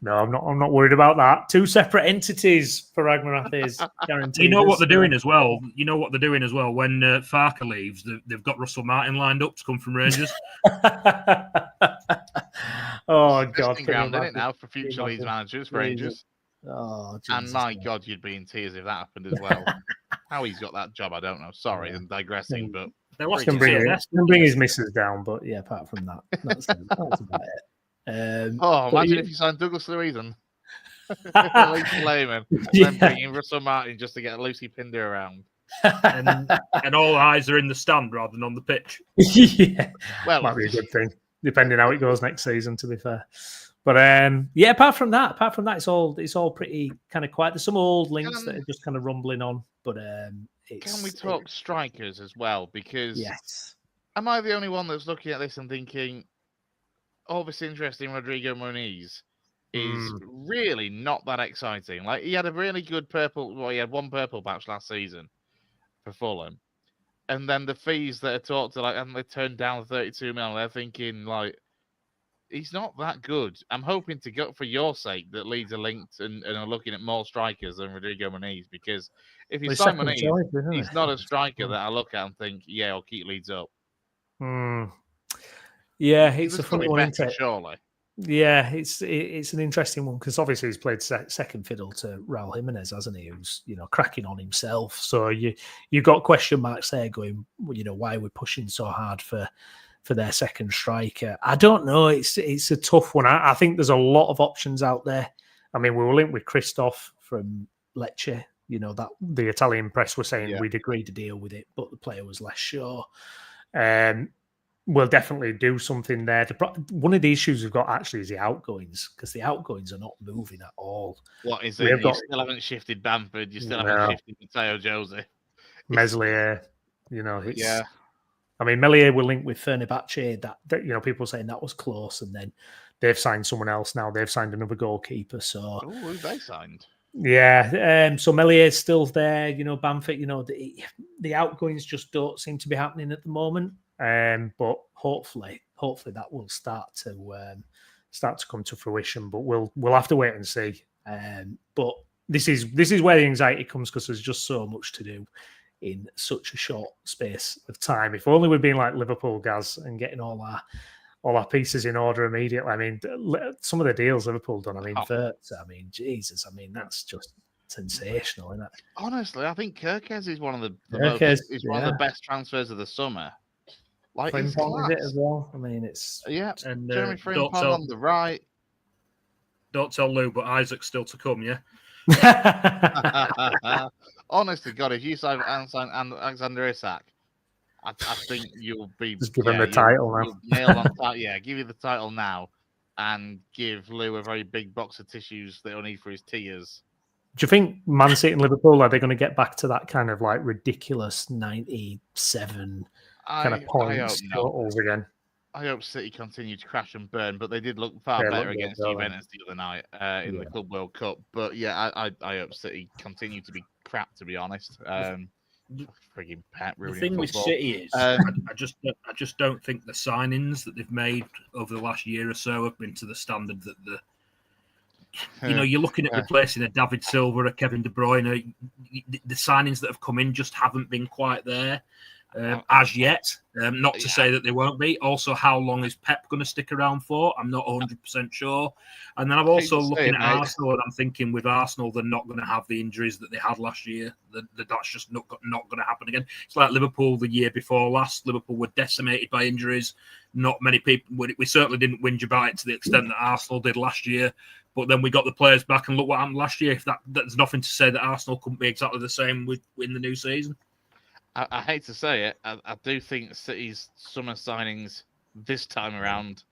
No, I'm not worried about that. 2 separate entities for Ragnarok is guaranteed. You know what they're doing as well. When Farker leaves, they've got Russell Martin lined up to come from Rangers. Oh God! Ground in it now for future Leeds managers, Rangers. Oh, Jesus, and my God, you'd be in tears if that happened as well. How he's got that job, I don't know. Sorry, I'm digressing, but he can bring his missus down. But yeah, apart from that, that's about it. Imagine if you signed Douglas Luiz and Lehmann, then bringing Russell Martin just to get Lucy Pinder around. and all eyes are in the stand rather than on the pitch. Yeah, well, might be a good thing, depending how it goes next season. To be fair, But apart from that, it's all pretty kind of quiet. There's some old links that are just kind of rumbling on, but can we talk strikers as well? Because yes, am I the only one that's looking at this and thinking, all this interest in Rodrigo Muniz is really not that exciting? Like, he had a really good he had one purple patch last season for Fulham, and then the fees that are talked to, and they turned down 32 million. They're thinking, like, he's not that good. I'm hoping to go for your sake that Leeds are linked and are looking at more strikers than Rodrigo Muniz, because if you sign Muniz, he's not a striker that I look at and think, yeah, I'll keep Leeds up. Yeah, it's a funny one, isn't it? Surely. Yeah, it's an interesting one because obviously he's played second fiddle to Raul Jimenez, hasn't he? Who's cracking on himself. So you got question marks there going, why we're pushing so hard for their second striker. I don't know. It's a tough one. I think there's a lot of options out there. I mean, we were linked with Christoph from Lecce. That the Italian press were saying we'd agreed to deal with it, but the player was less sure. We'll definitely do something there. One of the issues we've got actually is the outgoings, because the outgoings are not moving at all. What is it? You still haven't shifted Bamford. You still haven't shifted Matteo Jose. Meslier, it's... I mean, Meslier will link with Fenerbahce. That people saying that was close, and then they've signed someone else now. They've signed another goalkeeper. So who they signed? Yeah, so Mellier's still there. Bamford. The outgoings just don't seem to be happening at the moment. But hopefully that will start to come to fruition. But we'll have to wait and see. But this is where the anxiety comes, because there's just so much to do in such a short space of time. If only we'd been like Liverpool, Gaz, and getting all our pieces in order immediately. I mean, some of the deals Liverpool done. I mean, Jesus. I mean, that's just sensational, isn't it? Honestly, I think Kirkes is one of the one of the best transfers of the summer. Like, it's class. It as well. I mean, it's and Jeremy Frimpong on the right. Don't tell Lou, but Isaac's still to come. Yeah. Honestly, God, if you sign Alexander Isak, I think you'll be just give him the title now. Nailed on give you the title now, and give Lou a very big box of tissues that he'll need for his tears. Do you think Man City and Liverpool, are they going to get back to that kind of like ridiculous 97 kind of points totals again? I hope City continue to crash and burn, but they did look far better against Juventus the other night in the Club World Cup. But yeah, I hope City continue to be crap, to be honest. Frigging Pep ruining the thing football. With City is, I just don't think the signings that they've made over the last year or so have been to the standard that you're looking at replacing a David Silva, a Kevin De Bruyne. The signings that have come in just haven't been quite there as yet. Not to say that they won't be. Also, how long is Pep going to stick around for? I'm not 100% sure. And then I'm also looking at Arsenal, and I'm thinking with Arsenal, they're not going to have the injuries that they had last year. That's just not going to happen again. It's like Liverpool the year before last. Liverpool were decimated by injuries. Not many people. We certainly didn't whinge about it to the extent that Arsenal did last year. But then we got the players back, and look what happened last year. There's nothing to say that Arsenal couldn't be exactly the same in the new season. I hate to say it, I do think City's summer signings this time around,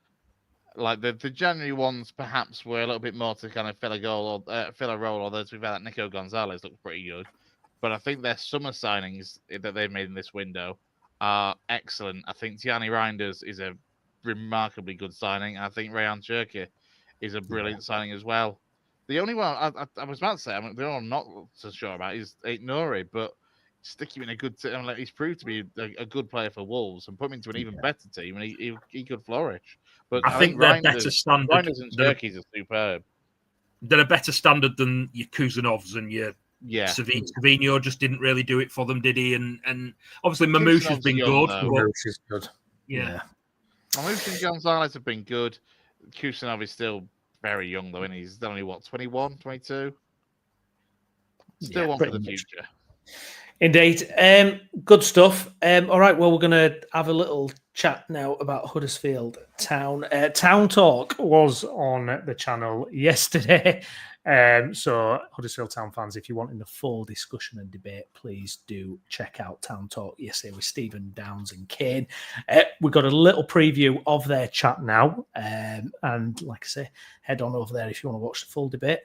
like the January ones, perhaps were a little bit more to kind of fill a goal or fill a role. Although to be fair, that Nico Gonzalez looked pretty good, but I think their summer signings that they've made in this window are excellent. I think Gianni Reinders is a remarkably good signing. I think Rayan Cherki is a brilliant signing as well. The only one I was about to say, the only one I'm not so sure about is Nouri, but stick him in a good team. He's proved to be a good player for Wolves, and put him into an even better team, and he could flourish. But I think they're better standard. Reinders and Cherki's are superb. They're a better standard than your Kuzanovs and your Savinho just didn't really do it for them, did he? And obviously Mamouche has been good. Mamouche is good. Yeah. Mamouche and Gonzalez have been good. Kusanov is still very young, though, and he's only, 21, 22? Still one for the future. Indeed. Good stuff. All right, well, we're going to have a little chat now about Huddersfield Town. Town Talk was on the channel yesterday. So Huddersfield Town fans, if you're wanting the full discussion and debate, please do check out Town Talk yesterday with Stephen Downs and Kane. We've got a little preview of their chat now. And like I say, head on over there if you want to watch the full debate.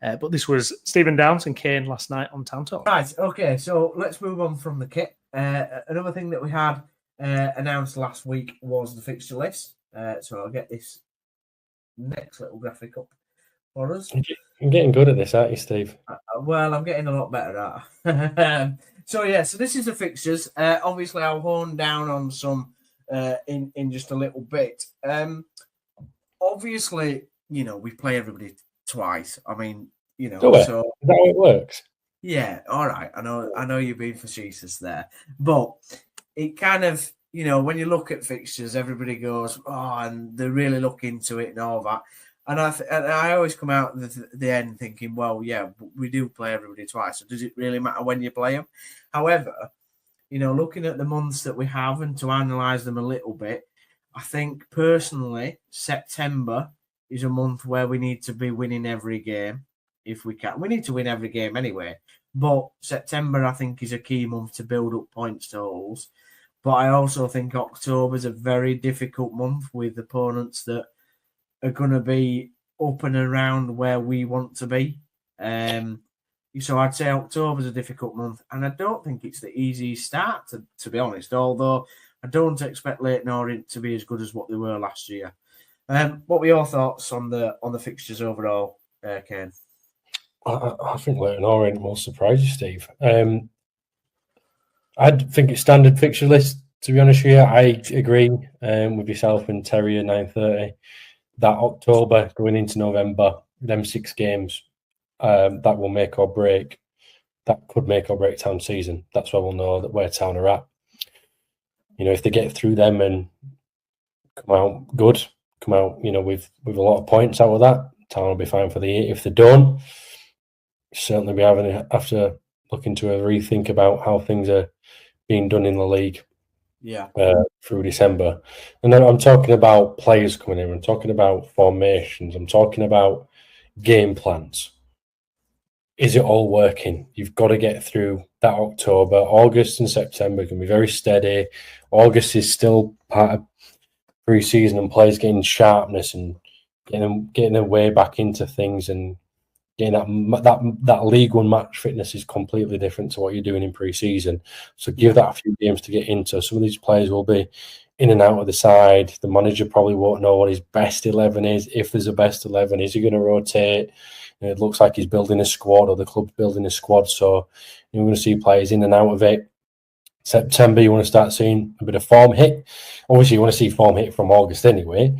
But this was Stephen Downs and Kane last night on Town Talk. Right, okay, so let's move on from the kit. Another thing that we had announced last week was the fixture list. So I'll get this next little graphic up for us. You're getting good at this, aren't you, Steve? Well, I'm getting a lot better at it. So this is the fixtures. Obviously, I'll hone down on some in just a little bit. Obviously, we play everybody twice. I mean, so is that how it works? Yeah, all right. I know you've been facetious there, but it kind of, when you look at fixtures, everybody goes, oh, and they really look into it and all that. And I always come out at the end thinking, well, yeah, we do play everybody twice. So does it really matter when you play them? However, looking at the months that we have and to analyse them a little bit, I think personally, September is a month where we need to be winning every game if we can. We need to win every game anyway, but September, I think, is a key month to build up points totals. But I also think October is a very difficult month with opponents that are going to be up and around where we want to be. So I'd say October is a difficult month, and I don't think it's the easiest start, to be honest, although I don't expect Leyton Orient to be as good as what they were last year. What were your thoughts on the fixtures overall, Ken? I think Leyton Orient will surprise you, Steve. I think it's standard fixture list, to be honest with you. I agree with yourself and Terry at 9:30 that October going into November, them 6 games, that will make or break. That could make or break Town season. That's why we'll know that where Town are at. If they get through them and come out good, with a lot of points out of that, Town will be fine for the year. If they don't, certainly we have to look into a rethink about how things are being done in the league. Yeah. Through December. And then I'm talking about players coming in, I'm talking about formations, I'm talking about game plans. Is it all working? You've got to get through that October. August and September can be very steady. August is still part of pre-season and players getting sharpness and getting their way back into things, and getting that League One match fitness is completely different to what you're doing in pre-season. So give that a few games to get into. Some of these players will be in and out of the side. The manager probably won't know what his best 11 is. If there's a best 11, is he going to rotate? It looks like he's building a squad, or the club's building a squad. So you're going to see players in and out of it. September, you want to start seeing a bit of form hit. Obviously, you want to see form hit from August anyway,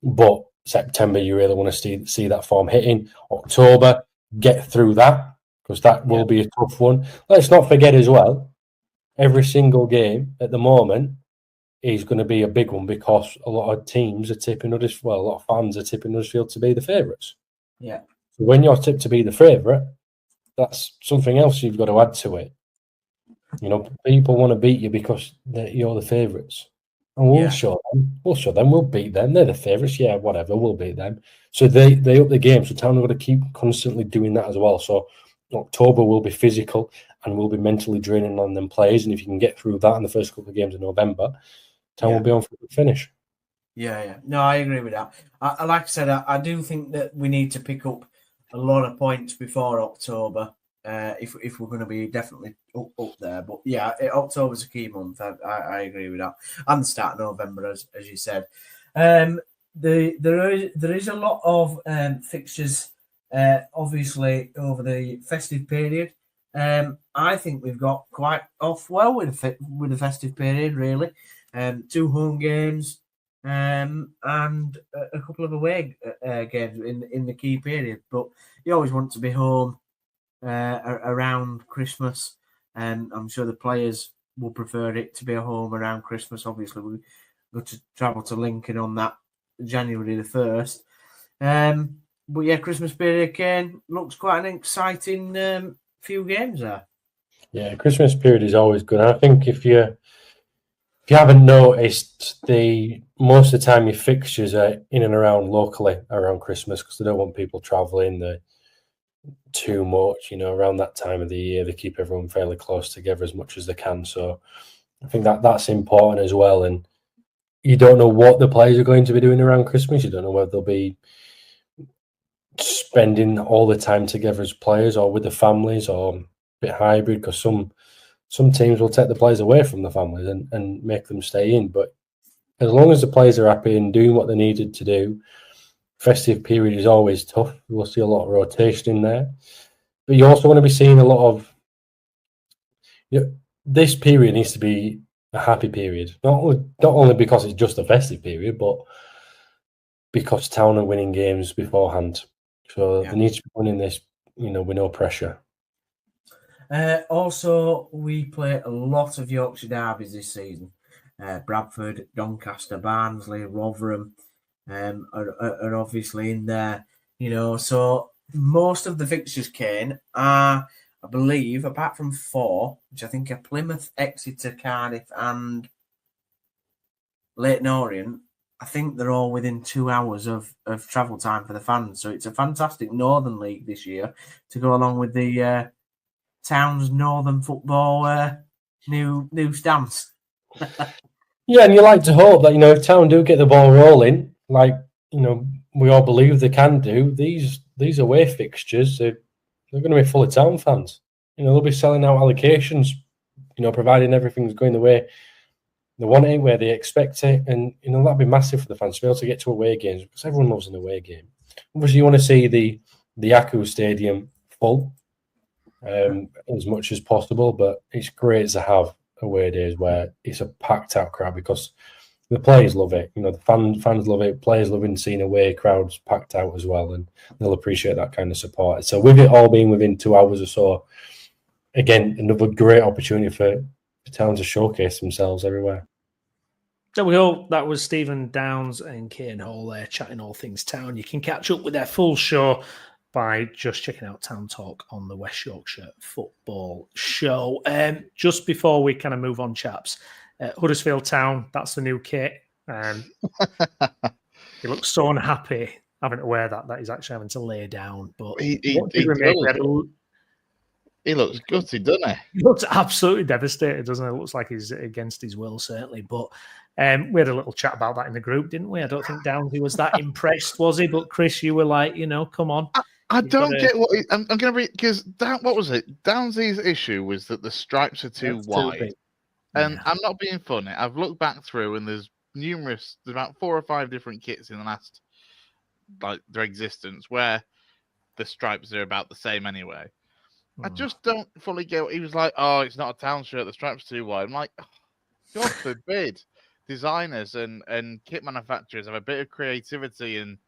but September, you really want to see that form hitting. October, get through that, because that will be a tough one. Let's not forget as well, every single game at the moment is going to be a big one, because a lot of teams are tipping Huddersfield. Well, a lot of fans are tipping Huddersfield to be the favourites. Yeah. So when you're tipped to be the favourite, that's something else you've got to add to it. People want to beat you because you're the favourites. And we'll show them. We'll beat them. They're the favourites. Yeah, whatever. We'll beat them. So they up the game. So Town have got to keep constantly doing that as well. So October will be physical and will be mentally draining on them players. And if you can get through that in the first couple of games of November, Town will be on for a finish. Yeah. No, I agree with that. Like I said, I do think that we need to pick up a lot of points before October. If we're going to be definitely up there. But yeah, October's a key month. I agree with that. And the start of November, as you said. There is a lot of fixtures, obviously, over the festive period. I think we've got quite off well with the festive period, really. 2 home games and a couple of away games in the key period. But you always want to be home around Christmas, and I'm sure the players will prefer it to be a home around Christmas. Obviously, we go to travel to Lincoln on that January the 1st. But yeah, Christmas period, Kane, looks quite an exciting few games there. Yeah, Christmas period is always good. And I think if you haven't noticed, most of the time your fixtures are in and around locally around Christmas because they don't want people travelling too much. Around that time of the year, they keep everyone fairly close together as much as they can. So I think that's important as well. And you don't know what the players are going to be doing around Christmas. You don't know whether they'll be spending all the time together as players or with the families or a bit hybrid, because some teams will take the players away from the families and make them stay in. But as long as the players are happy and doing what they needed to do, festive period is always tough. We'll see a lot of rotation in there. But you also want to be seeing a lot of... this period needs to be a happy period. Not only because it's just a festive period, but because Town are winning games beforehand. So they need to be winning this, with no pressure. Also, we play a lot of Yorkshire derbies this season. Bradford, Doncaster, Barnsley, Rotherham are obviously in there. So most of the fixtures, Kane, are, I believe, apart from 4, which I think are Plymouth, Exeter, Cardiff, and Leyton Orient, I think they're all within 2 hours of travel time for the fans. So it's a fantastic Northern League this year to go along with the Town's Northern football new stance. Yeah, and you like to hope that, if Town do get the ball rolling, like, we all believe they can do, these away fixtures, they're going to be full of Town fans. They'll be selling out allocations, providing everything's going the way they want it, where they expect it. And, that'd be massive for the fans to be able to get to away games, because everyone loves an away game. Obviously, you want to see the Aku Stadium full as much as possible, but it's great to have away days where it's a packed out crowd, because the players love it. The fans love it. Players loving seeing away crowds packed out as well, and they'll appreciate that kind of support. So with it all being within 2 hours or so, again, another great opportunity for Town to showcase themselves everywhere. There we go. That was Stephen Downs and Kane Hall there chatting all things Town. You can catch up with their full show by just checking out Town Talk on the West Yorkshire Football Show. Just before we kind of move on, chaps, Huddersfield Town, that's the new kit. He looks so unhappy having to wear that he's actually having to lay down. But he looks gutted, doesn't he? He looks absolutely devastated, doesn't he? It looks like he's against his will, certainly. But we had a little chat about that in the group, didn't we? I don't think Downsy was that impressed, was he? But Chris, you were like, come on. I don't get what I'm going to read, because what was it? Downsy's issue was that the stripes are too wide. And I'm not being funny. I've looked back through, and there's about 4 or 5 different kits in the last, their existence, where the stripes are about the same anyway. I just don't fully get what he was like. Oh, it's not a Town shirt. The stripes too wide. I'm like, God forbid, designers and kit manufacturers have a bit of creativity and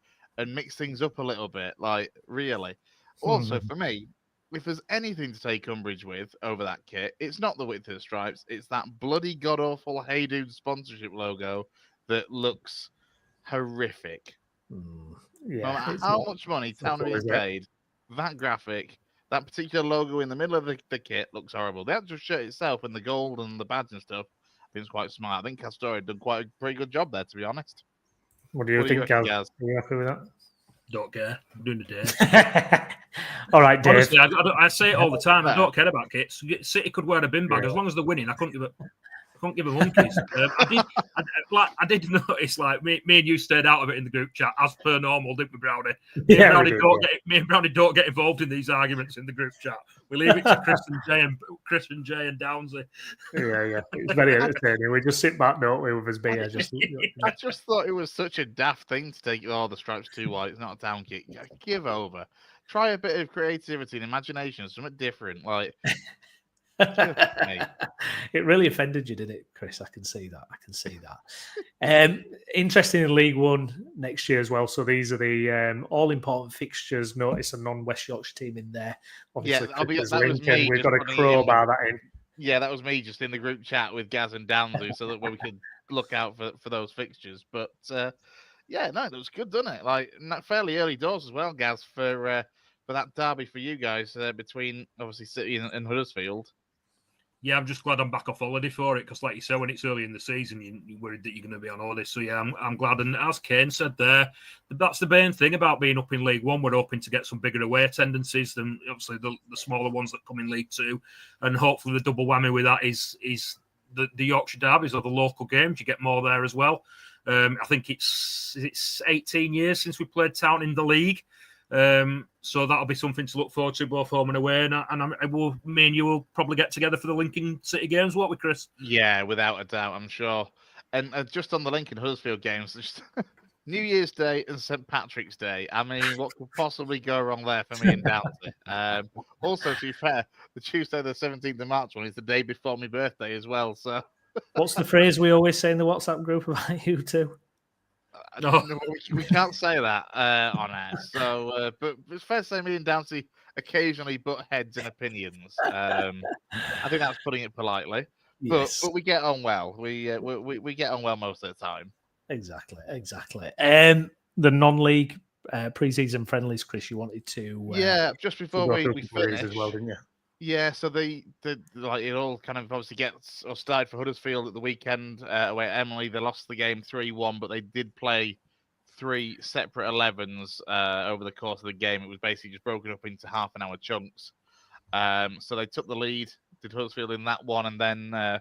mix things up a little bit. Like, really. Also, for me, if there's anything to take umbrage with over that kit, it's not the width of the stripes. It's that bloody god awful Hey Dude sponsorship logo that looks horrific. Yeah. No matter how much money Town has paid, that graphic. That particular logo in the middle of the kit looks horrible. The actual shirt itself and the gold and the badge and stuff, I think it's quite smart. I think Castor had done quite a pretty good job there, to be honest. What do you think, Gaz? Are you happy with that? Don't care. I'm doing the day. All right, Dave. Honestly, I say it all the time. I don't care about kits. City could wear a bin bag as long as they're winning. I couldn't give a monkeys. I did notice, me and you stayed out of it in the group chat as per normal, didn't we, Brownie? Me and Brownie don't get involved in these arguments in the group chat. We leave it to Chris and Jay and Downsy. Yeah. It's very entertaining. We just sit back, don't we, with his beer. I just thought it was such a daft thing to take the stripes too wide. It's not a Town kit. Give over. Try a bit of creativity and imagination, something different. It really offended you, did it, Chris? I can see that. Interesting in League One next year as well. So these are the all-important fixtures. Notice a non-West Yorkshire team in there. Obviously, that was me. We've got a crowbar that in. Yeah, that was me just in the group chat with Gaz and Downsy, so that we could look out for those fixtures. But it was good, doesn't it? Fairly early doors as well, Gaz, for that derby for you guys between obviously City and Huddersfield. Yeah, I'm just glad I'm back off holiday for it because, like you said, when it's early in the season, you're worried that you're going to be on holiday. So, yeah, I'm glad. And as Kane said there, that's the main thing about being up in League One. We're hoping to get some bigger away attendances than, obviously, the smaller ones that come in League Two. And hopefully the double whammy with that is the Yorkshire derbies or the local games. You get more there as well. I think it's 18 years since we played Town in the league. So that'll be something to look forward to both home and away, me and you will probably get together for the Lincoln City games, won't we, Chris? Yeah, without a doubt, I'm sure. And just on the Lincoln Huddersfield games, just New Year's Day and St Patrick's Day. I mean, what could possibly go wrong there for me and Downsy? Also, to be fair, the Tuesday the 17th of March one is the day before my birthday as well. So, what's the phrase we always say in the WhatsApp group about you two? No, we can't say that on air. So, but it's fair to say me and Downsy occasionally butt heads and opinions. I think that's putting it politely. Yes. But we get on well. We get on well most of the time. Exactly. The non-league pre-season friendlies, Chris, you wanted to just before we finish as well, didn't you? Yeah, so the like it all kind of obviously gets or started for Huddersfield at the weekend where Emily they lost the game 3-1, but they did play 3 separate 11s over the course of the game. It was basically just broken up into half an hour chunks. So they took the lead, did Huddersfield in that one, and then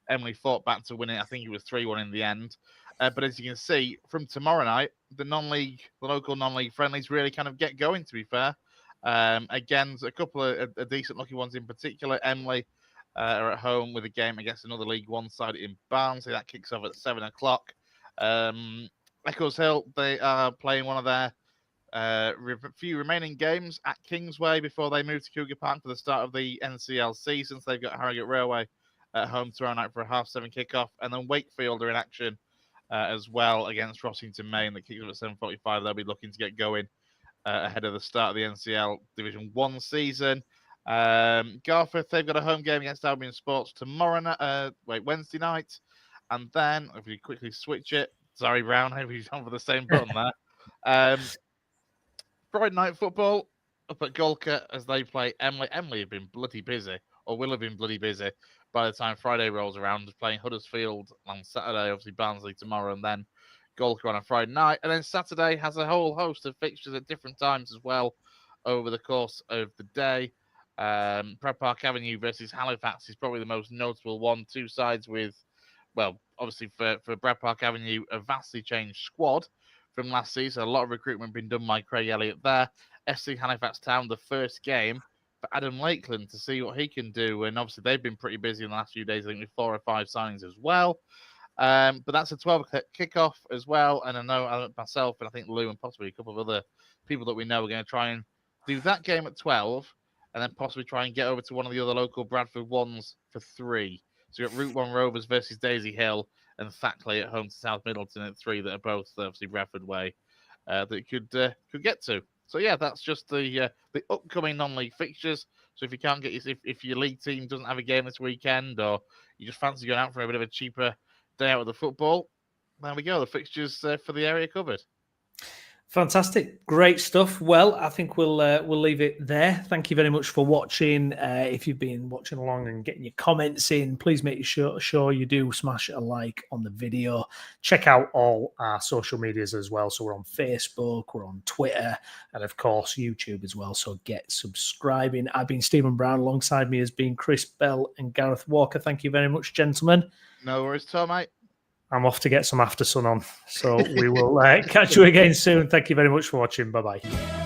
Emily fought back to win it. I think it was 3-1 in the end. But as you can see, from tomorrow night, the local non-league friendlies really kind of get going, to be fair. Again, a couple of decent lucky ones in particular. Emily are at home with a game against another League One side in Barnsley. That kicks off at 7 o'clock. Eccles Hill, they are playing one of their few remaining games at Kingsway before they move to Cougar Park for the start of the NCL season. So they've got Harrogate Railway at home tomorrow night for a 7:30 kickoff. And then Wakefield are in action as well against Rossington Main. That kicks off at 7:45. They'll be looking to get going ahead of the start of the NCL Division 1 season. Garforth, they've got a home game against Albion Sports Wednesday night. And then, if you quickly switch it, sorry, Brown, he's on for the same button there. Friday night football up at Gulka as they play Emily. Emily have been bloody busy, or will have been bloody busy by the time Friday rolls around, playing Huddersfield on Saturday, obviously Barnsley tomorrow, and then Gulka on a Friday night. And then Saturday has a whole host of fixtures at different times as well over the course of the day. Bradford Park Avenue versus Halifax is probably the most notable one. Two sides with, well, obviously for Bradford Park Avenue, a vastly changed squad from last season. A lot of recruitment been done by Craig Elliott there. SC Halifax Town, the first game for Adam Lakeland to see what he can do. And obviously they've been pretty busy in the last few days, I think with 4 or 5 signings as well. But that's a 12 kickoff as well. And I know myself and I think Lou and possibly a couple of other people that we know are going to try and do that game at 12 and then possibly try and get over to one of the other local Bradford ones for 3. So you've got Route 1 Rovers versus Daisy Hill and Thackley at home to South Middleton at 3 that are both obviously Bradford way that you could get to. So yeah, that's just the upcoming non-league fixtures. So if you can't get if your league team doesn't have a game this weekend or you just fancy going out for a bit of a cheaper day out of the football, there we go. The fixtures for the area covered. Fantastic. Great stuff. Well, I think we'll leave it there. Thank you very much for watching. If you've been watching along and getting your comments in, please make sure you do smash a like on the video. Check out all our social medias as well. So we're on Facebook, we're on Twitter, and of course YouTube as well. So get subscribing. I've been Stephen Brown. Alongside me has been Chris Bell and Gareth Walker. Thank you very much, gentlemen. No worries, Tom, mate. I'm off to get some after sun on. So we will catch you again soon. Thank you very much for watching. Bye-bye.